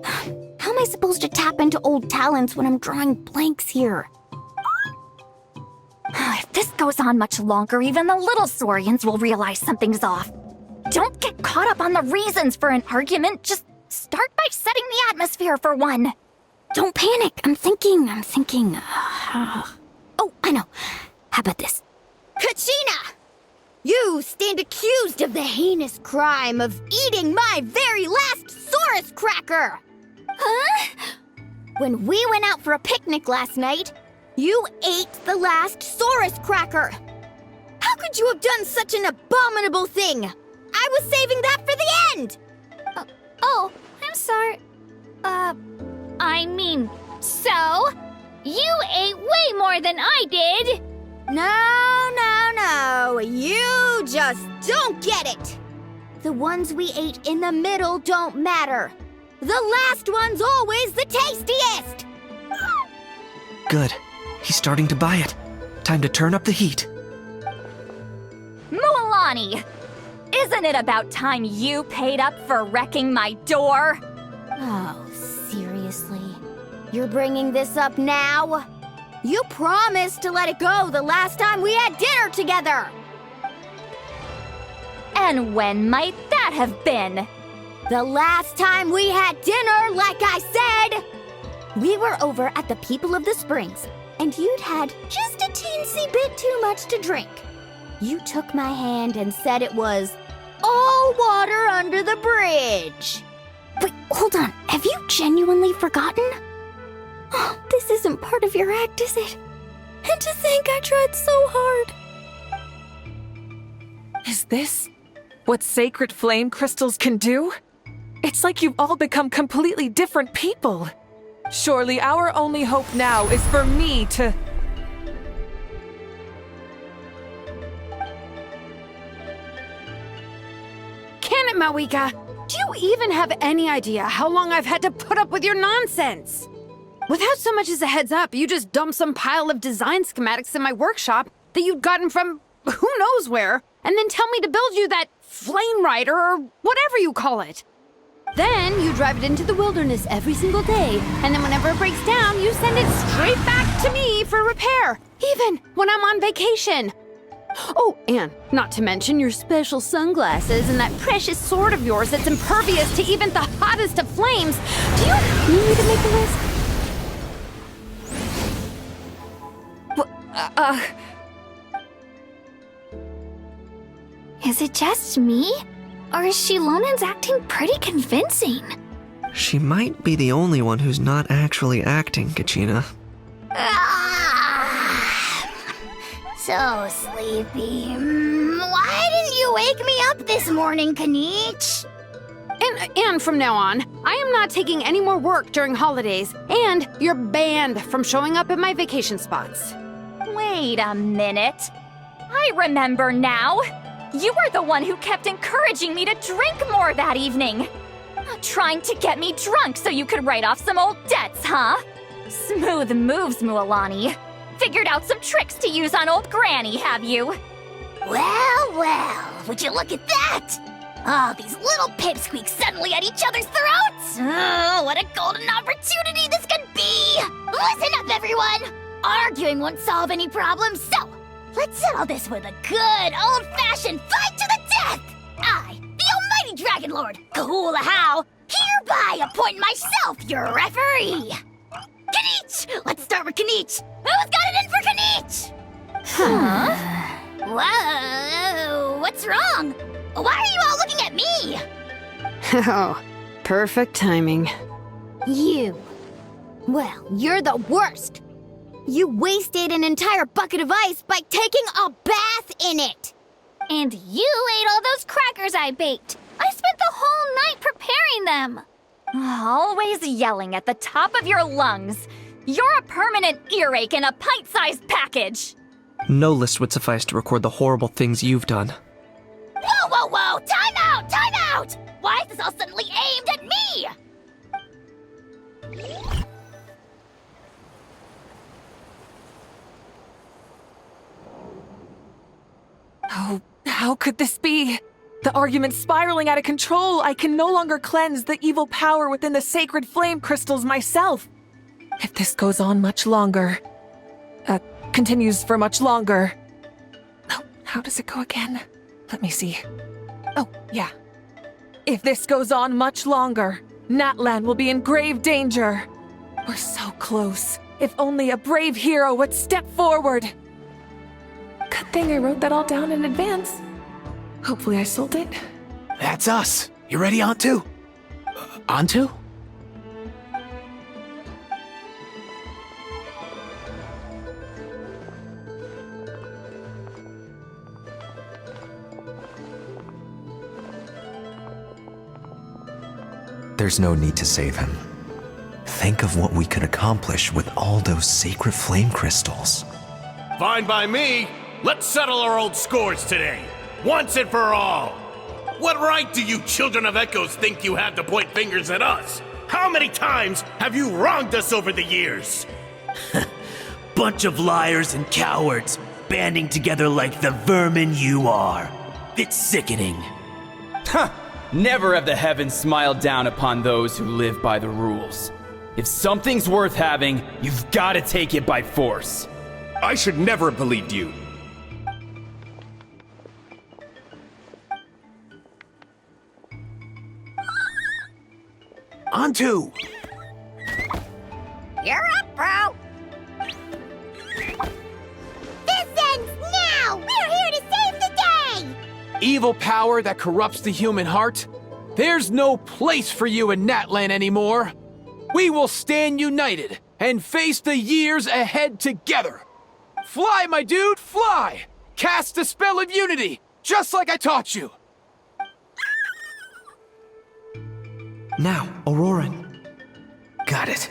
How am I supposed to tap into old talents when I'm drawing blanks here? If this goes on much longer, even the little Saurians will realize something's off. Don't get caught up on the reasons for an argument. Just start by setting the atmosphere for one. Don't panic. I'm thinking. Oh, I know. How about this? Kachina! You stand accused of the heinous crime of eating my very last Saurus cracker! Huh? When we went out for a picnic last night, you ate the last Saurus cracker! How could you have done such an abominable thing? I was saving that for the end! Oh, I'm sorry. I mean, so? You ate way more than I did! No. You just don't get it! The ones we ate in the middle don't matter. The last one's always the tastiest! Good. He's starting to buy it. Time to turn up the heat. Mualani! Isn't it about time you paid up for wrecking my door? Oh, seriously? You're bringing this up now? You promised to let it go the last time we had dinner together! And when might that have been? The last time we had dinner, like I said! We were over at the People of the Springs, and you'd had just a teensy bit too much to drink. You took my hand and said it was all water under the bridge. Wait, hold on. Have you genuinely forgotten? Oh, this isn't part of your act, is it? And to think I tried so hard. Is this what sacred flame crystals can do? It's like you've all become completely different people. Surely our only hope now is for me to... Can it, Mawika? Do you even have any idea how long I've had to put up with your nonsense? Without so much as a heads up, you just dumped some pile of design schematics in my workshop that you'd gotten from who knows where, and then tell me to build you that flame rider or whatever you call it. Then you drive it into the wilderness every single day, and then whenever it breaks down, you send it straight back to me for repair, even when I'm on vacation. Oh, and not to mention your special sunglasses and that precious sword of yours that's impervious to even the hottest of flames. Do you need me to make a list? Is it just me? Or is Shilonen's acting pretty convincing? She might be the only one who's not actually acting, Kachina. So sleepy. Why didn't you wake me up this morning, Kanich? And from now on, I am not taking any more work during holidays, and you're banned from showing up at my vacation spots. Wait a minute. I remember now. You were the one who kept encouraging me to drink more that evening. Trying to get me drunk so you could write off some old debts, huh? Smooth moves, Mualani. Figured out some tricks to use on old Granny, have you? Well, would you look at that? Oh, these little pipsqueaks suddenly at each other's throats! Oh, what a golden opportunity this could be! Listen up, everyone! Arguing won't solve any problems, so let's settle this with a good old-fashioned fight to the death! I, the almighty Dragon Lord, Kahula-How, hereby appoint myself your referee! Kanich! Let's start with Kanich! Who's got it in for Kanich? Huh? Whoa, what's wrong? Why are you all looking at me? Oh, perfect timing. You. Well, you're the worst. You wasted an entire bucket of ice by taking a bath in it. And you ate all those crackers I baked. I spent the whole night preparing them. Always yelling at the top of your lungs. You're a permanent earache in a pint-sized package. No list would suffice to record the horrible things you've done. Whoa! Time out! Why is this all suddenly aimed at me? Oh, how could this be? The argument's spiraling out of control. I can no longer cleanse the evil power within the sacred flame crystals myself. If this goes on much longer... continues for much longer... Oh, how does it go again? Let me see. Oh, yeah. If this goes on much longer, Natlan will be in grave danger. We're so close. If only a brave hero would step forward. Good thing I wrote that all down in advance. Hopefully I sold it. That's us. You ready, Antu? Antu? There's no need to save him. Think of what we could accomplish with all those sacred flame crystals. Fine by me. Let's settle our old scores today. Once and for all. What right do you children of Echoes think you have to point fingers at us? How many times have you wronged us over the years? Bunch of liars and cowards, banding together like the vermin you are. It's sickening. Huh! Never have the heavens smiled down upon those who live by the rules. If something's worth having, you've got to take it by force. I should never have believed you. Antu! You're up, bro! evil power that corrupts the human heart, there's no place for you in Natlan anymore. We will stand united and face the years ahead together. Fly, my dude, fly! Cast the spell of unity, just like I taught you. Now, Auroran. Got it.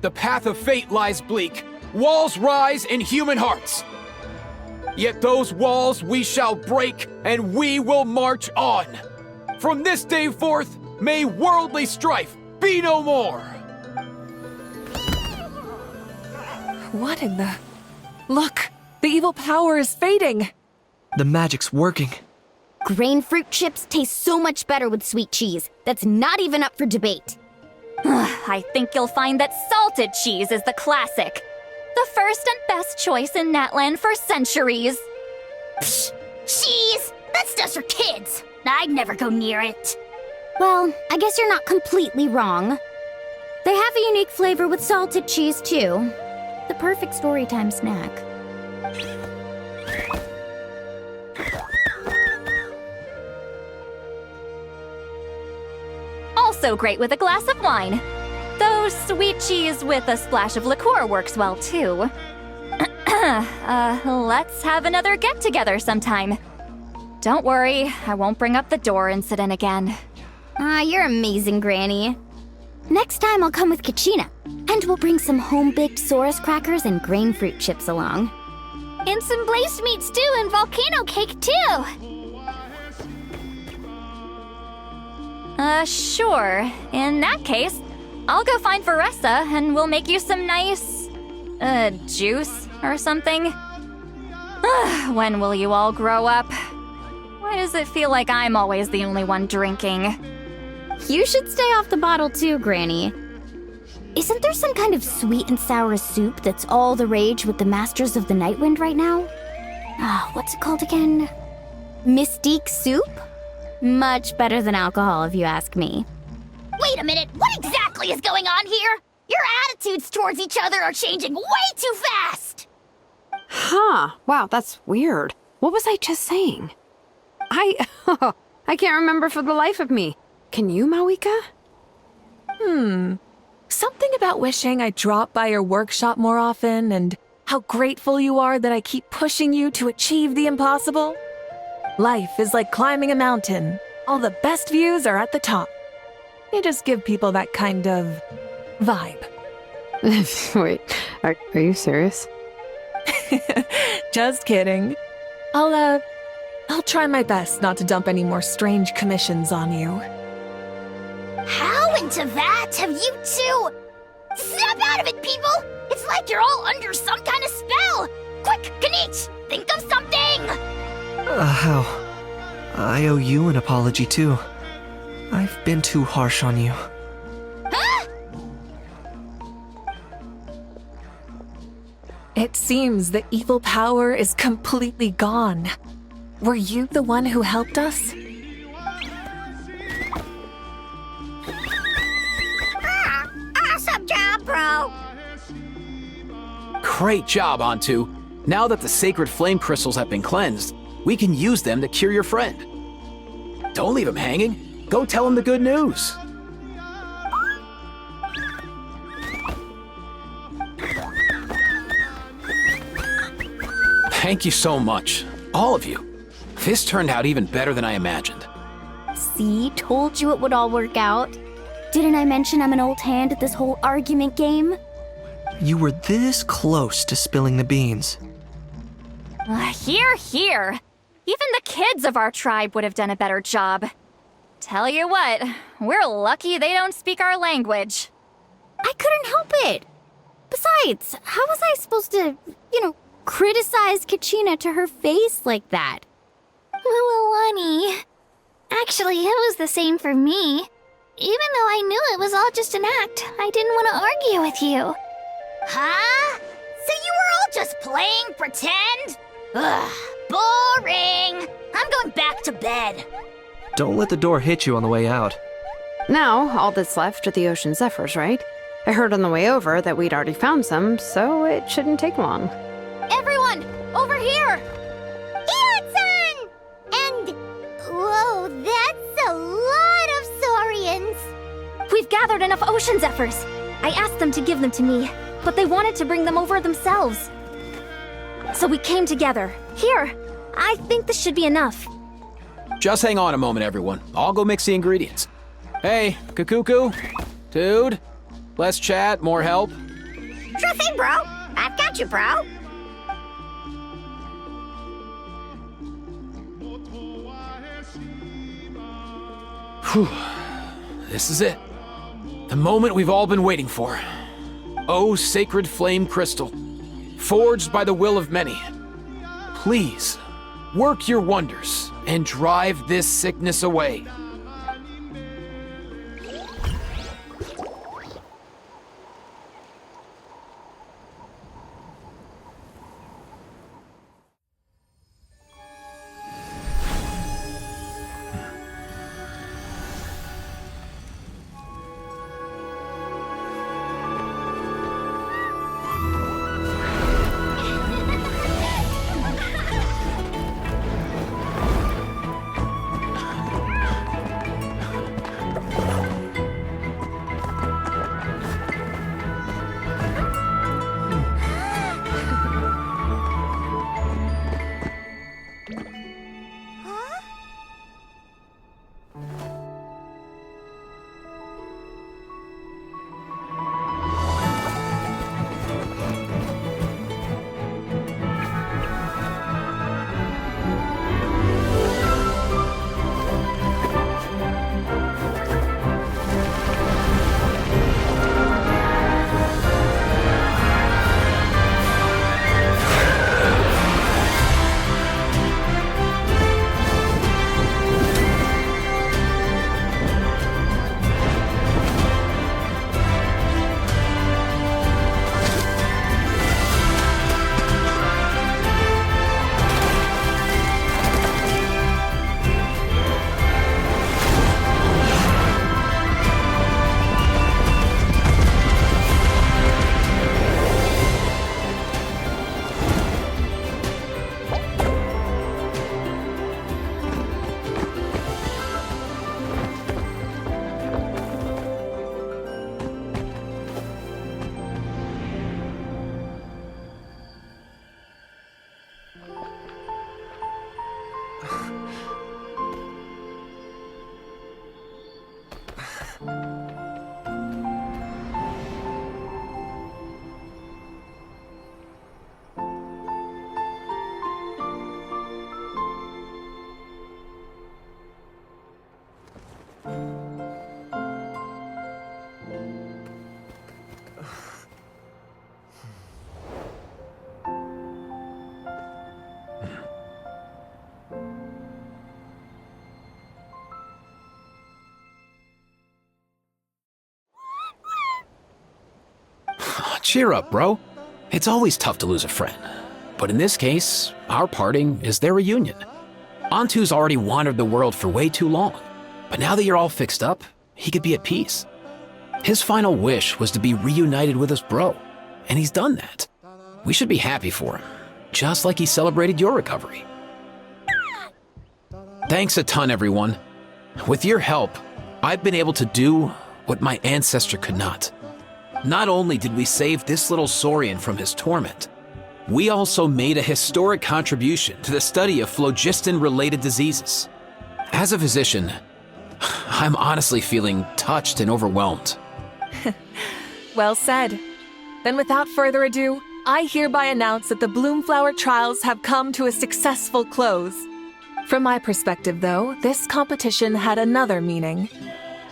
The path of fate lies bleak. Walls rise in human hearts. Yet those walls we shall break, and we will march on. From this day forth, may worldly strife be no more. What in the... Look! The evil power is fading! The magic's working. Grain fruit chips taste so much better with sweet cheese. That's not even up for debate. I think you'll find that salted cheese is the classic. The first and best choice in Natlan for centuries. Psh, cheese! That's just for kids. I'd never go near it. Well, I guess you're not completely wrong. They have a unique flavor with salted cheese, too. The perfect storytime snack. Also great with a glass of wine. Though sweet cheese with a splash of liqueur works well, too. Let's have another get-together sometime. Don't worry, I won't bring up the door incident again. You're amazing, Granny. Next time I'll come with Kachina, and we'll bring some home-baked Saurus crackers and grain fruit chips along. And some glazed meat stew and volcano cake, too! Sure. In that case, I'll go find Varessa and we'll make you some nice... juice or something. When will you all grow up? Why does it feel like I'm always the only one drinking? You should stay off the bottle too, Granny. Isn't there some kind of sweet and sour soup that's all the rage with the Masters of the Nightwind right now? What's it called again? Mystique soup? Much better than alcohol, if you ask me. Wait a minute, what exactly is going on here? Your attitudes towards each other are changing way too fast! Huh. Wow, that's weird. What was I just saying? I can't remember for the life of me. Can you, Mawika? Something about wishing I dropped by your workshop more often and how grateful you are that I keep pushing you to achieve the impossible. Life is like climbing a mountain. All the best views are at the top. You just give people that kind of vibe. Wait, are you serious? Just kidding. I'll try my best not to dump any more strange commissions on you. How into that have you two? Snap out of it, people! It's like you're all under some kind of spell! Quick, Kanich, think of something! How? I owe you an apology too. I've been too harsh on you. Huh? It seems the evil power is completely gone. Were you the one who helped us? Awesome job, bro! Great job, Antu. Now that the sacred flame crystals have been cleansed, we can use them to cure your friend. Don't leave him hanging. Go tell him the good news. Thank you so much, all of you. This turned out even better than I imagined. See, told you it would all work out. Didn't I mention I'm an old hand at this whole argument game? You were this close to spilling the beans. Hear, hear. Even the kids of our tribe would have done a better job. Tell you what, we're lucky they don't speak our language. I couldn't help it. Besides, how was I supposed to, criticize Kachina to her face like that? Muawani. Actually, it was the same for me. Even though I knew it was all just an act, I didn't want to argue with you. Huh? So you were all just playing pretend? Ugh, boring. I'm going back to bed. Don't let the door hit you on the way out. Now, all that's left are the ocean zephyrs, right? I heard on the way over that we'd already found some, so it shouldn't take long. Everyone, over here! Hiro-san! And... whoa, that's a lot of saurians. We've gathered enough ocean zephyrs. I asked them to give them to me, but they wanted to bring them over themselves. So we came together. Here, I think this should be enough. Just hang on a moment, everyone. I'll go mix the ingredients. Hey, Kakuku, dude, less chat, more help. Sure thing, bro. I've got you, bro. Whew. This is it. The moment we've all been waiting for. Oh, sacred flame crystal, forged by the will of many. Please, work your wonders and drive this sickness away. Cheer up, bro. It's always tough to lose a friend. But in this case, our parting is their reunion. Antu's already wandered the world for way too long. But now that you're all fixed up, he could be at peace. His final wish was to be reunited with his bro, and he's done that. We should be happy for him, just like he celebrated your recovery. Thanks a ton, everyone. With your help, I've been able to do what my ancestor could not. Not only did we save this little Saurian from his torment, we also made a historic contribution to the study of phlogiston-related diseases. As a physician, I'm honestly feeling touched and overwhelmed. Well said. Then without further ado, I hereby announce that the Bloomflower trials have come to a successful close. From my perspective, though, this competition had another meaning.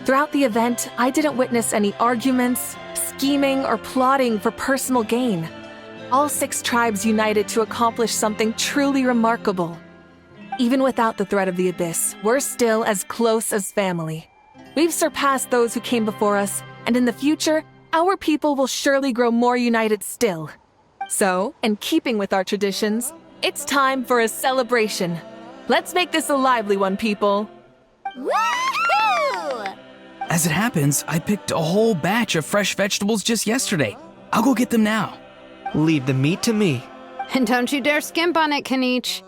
Throughout the event, I didn't witness any arguments, scheming, or plotting for personal gain. All 6 tribes united to accomplish something truly remarkable. Even without the threat of the Abyss, we're still as close as family. We've surpassed those who came before us, and in the future, our people will surely grow more united still. So, in keeping with our traditions, it's time for a celebration. Let's make this a lively one, people. Woohoo! As it happens, I picked a whole batch of fresh vegetables just yesterday. I'll go get them now. Leave the meat to me. And don't you dare skimp on it, Kanich.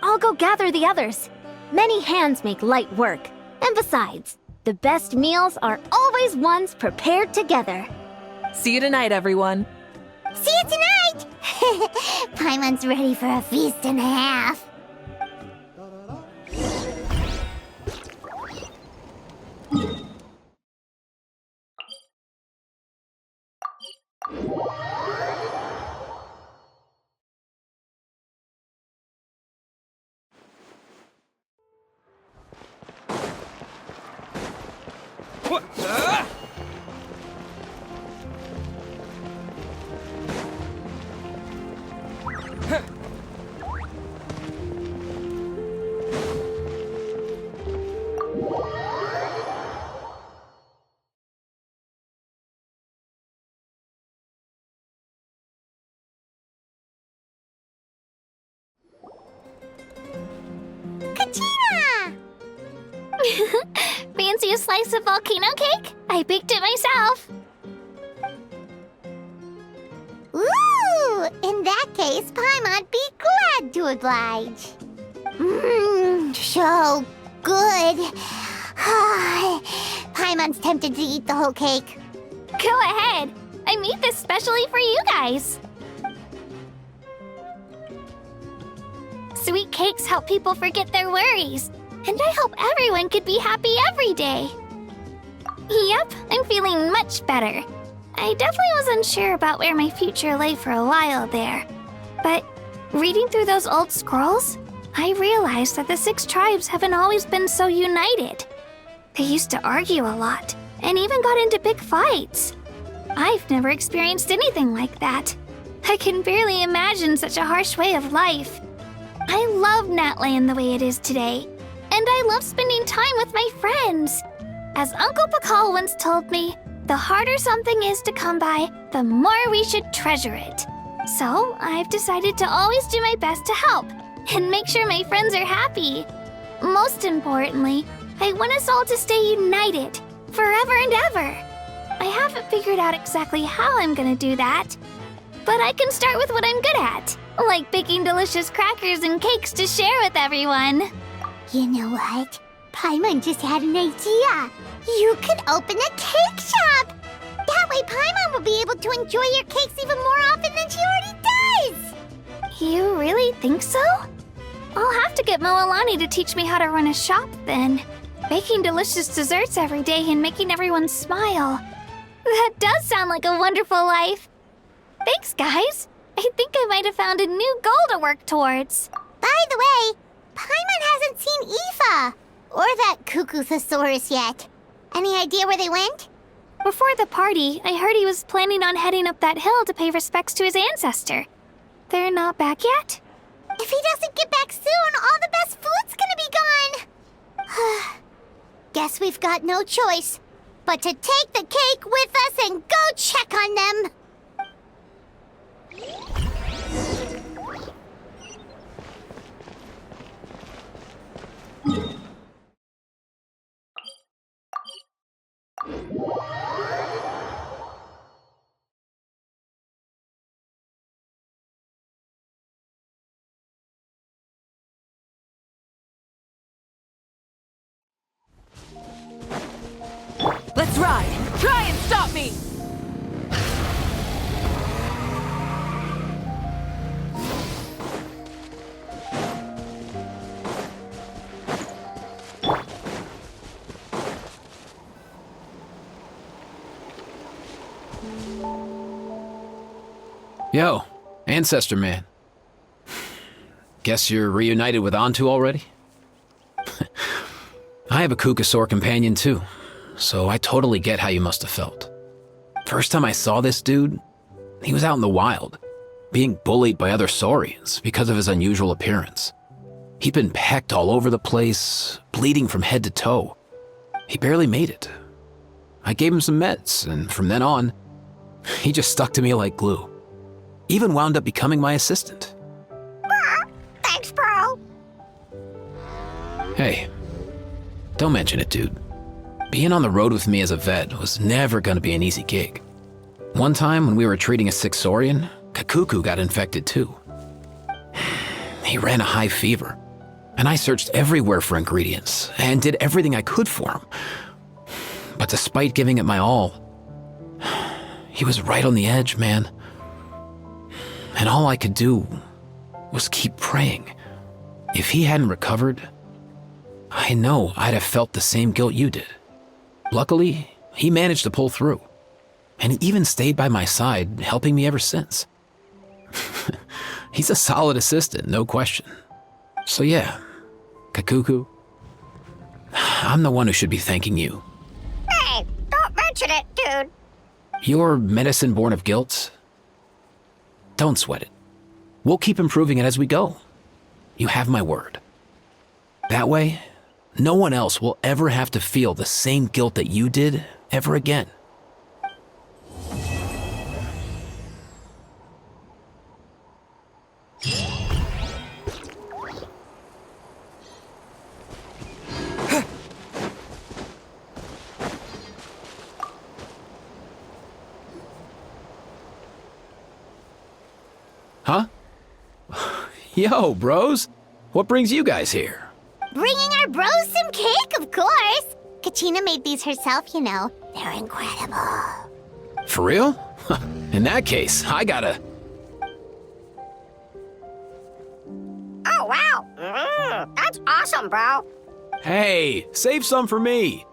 I'll go gather the others. Many hands make light work. And besides, the best meals are always ones prepared together. See you tonight, everyone. See you tonight! Paimon's ready for a feast and a half. Fancy a slice of volcano cake? I baked it myself. Ooh! In that case, Paimon'd be glad to oblige. Mmm, so good. Paimon's tempted to eat the whole cake. Go ahead. I made this specially for you guys. Sweet cakes help people forget their worries. And I hope everyone could be happy every day. Yep, I'm feeling much better. I definitely was unsure about where my future lay for a while there. But reading through those old scrolls, I realized that the 6 tribes haven't always been so united. They used to argue a lot, and even got into big fights. I've never experienced anything like that. I can barely imagine such a harsh way of life. I love Natlan the way it is today. And I love spending time with my friends. As Uncle Pakal once told me, the harder something is to come by, the more we should treasure it. So I've decided to always do my best to help and make sure my friends are happy. Most importantly, I want us all to stay united, forever and ever. I haven't figured out exactly how I'm gonna do that, but I can start with what I'm good at, like baking delicious crackers and cakes to share with everyone. You know what? Paimon just had an idea. You could open a cake shop. That way Paimon will be able to enjoy your cakes even more often than she already does. You really think so? I'll have to get Moalani to teach me how to run a shop then. Baking delicious desserts every day and making everyone smile. That does sound like a wonderful life. Thanks, guys. I think I might have found a new goal to work towards. By the way, Paimon hasn't seen Aoife or that Cuckoo-Thesaurus yet. Any idea where they went? Before the party, I heard he was planning on heading up that hill to pay respects to his ancestor. They're not back yet? If he doesn't get back soon, all the best food's gonna be gone. Guess we've got no choice but to take the cake with us and go check on them. Let's ride! Try and stop me! Yo, Ancestor Man. Guess you're reunited with Antu already? I have a Our Companion too, so I totally get how you must have felt. First time I saw this dude, he was out in the wild, being bullied by other Saurians because of his unusual appearance. He'd been pecked all over the place, bleeding from head to toe. He barely made it. I gave him some meds, and from then on, he just stuck to me like glue. Even wound up becoming my assistant. Thanks, bro. Hey, don't mention it, dude. Being on the road with me as a vet was never gonna be an easy gig. One time when we were treating a sick Saurian, Kakuku got infected too. He ran a high fever, and I searched everywhere for ingredients and did everything I could for him. But despite giving it my all, he was right on the edge, man. And all I could do was keep praying. If he hadn't recovered, I know I'd have felt the same guilt you did. Luckily, he managed to pull through, and he even stayed by my side, helping me ever since. He's a solid assistant, no question. So yeah, Kakuku, I'm the one who should be thanking you. Hey, don't mention it, dude. Your medicine born of guilt? Don't sweat it. We'll keep improving it as we go. You have my word. That way, no one else will ever have to feel the same guilt that you did ever again. Huh? Yo, bros. What brings you guys here? Bringing our bros some cake, of course. Kachina made these herself, you know. They're incredible. For real? In that case, I gotta... Oh, wow. That's awesome, bro. Hey, save some for me.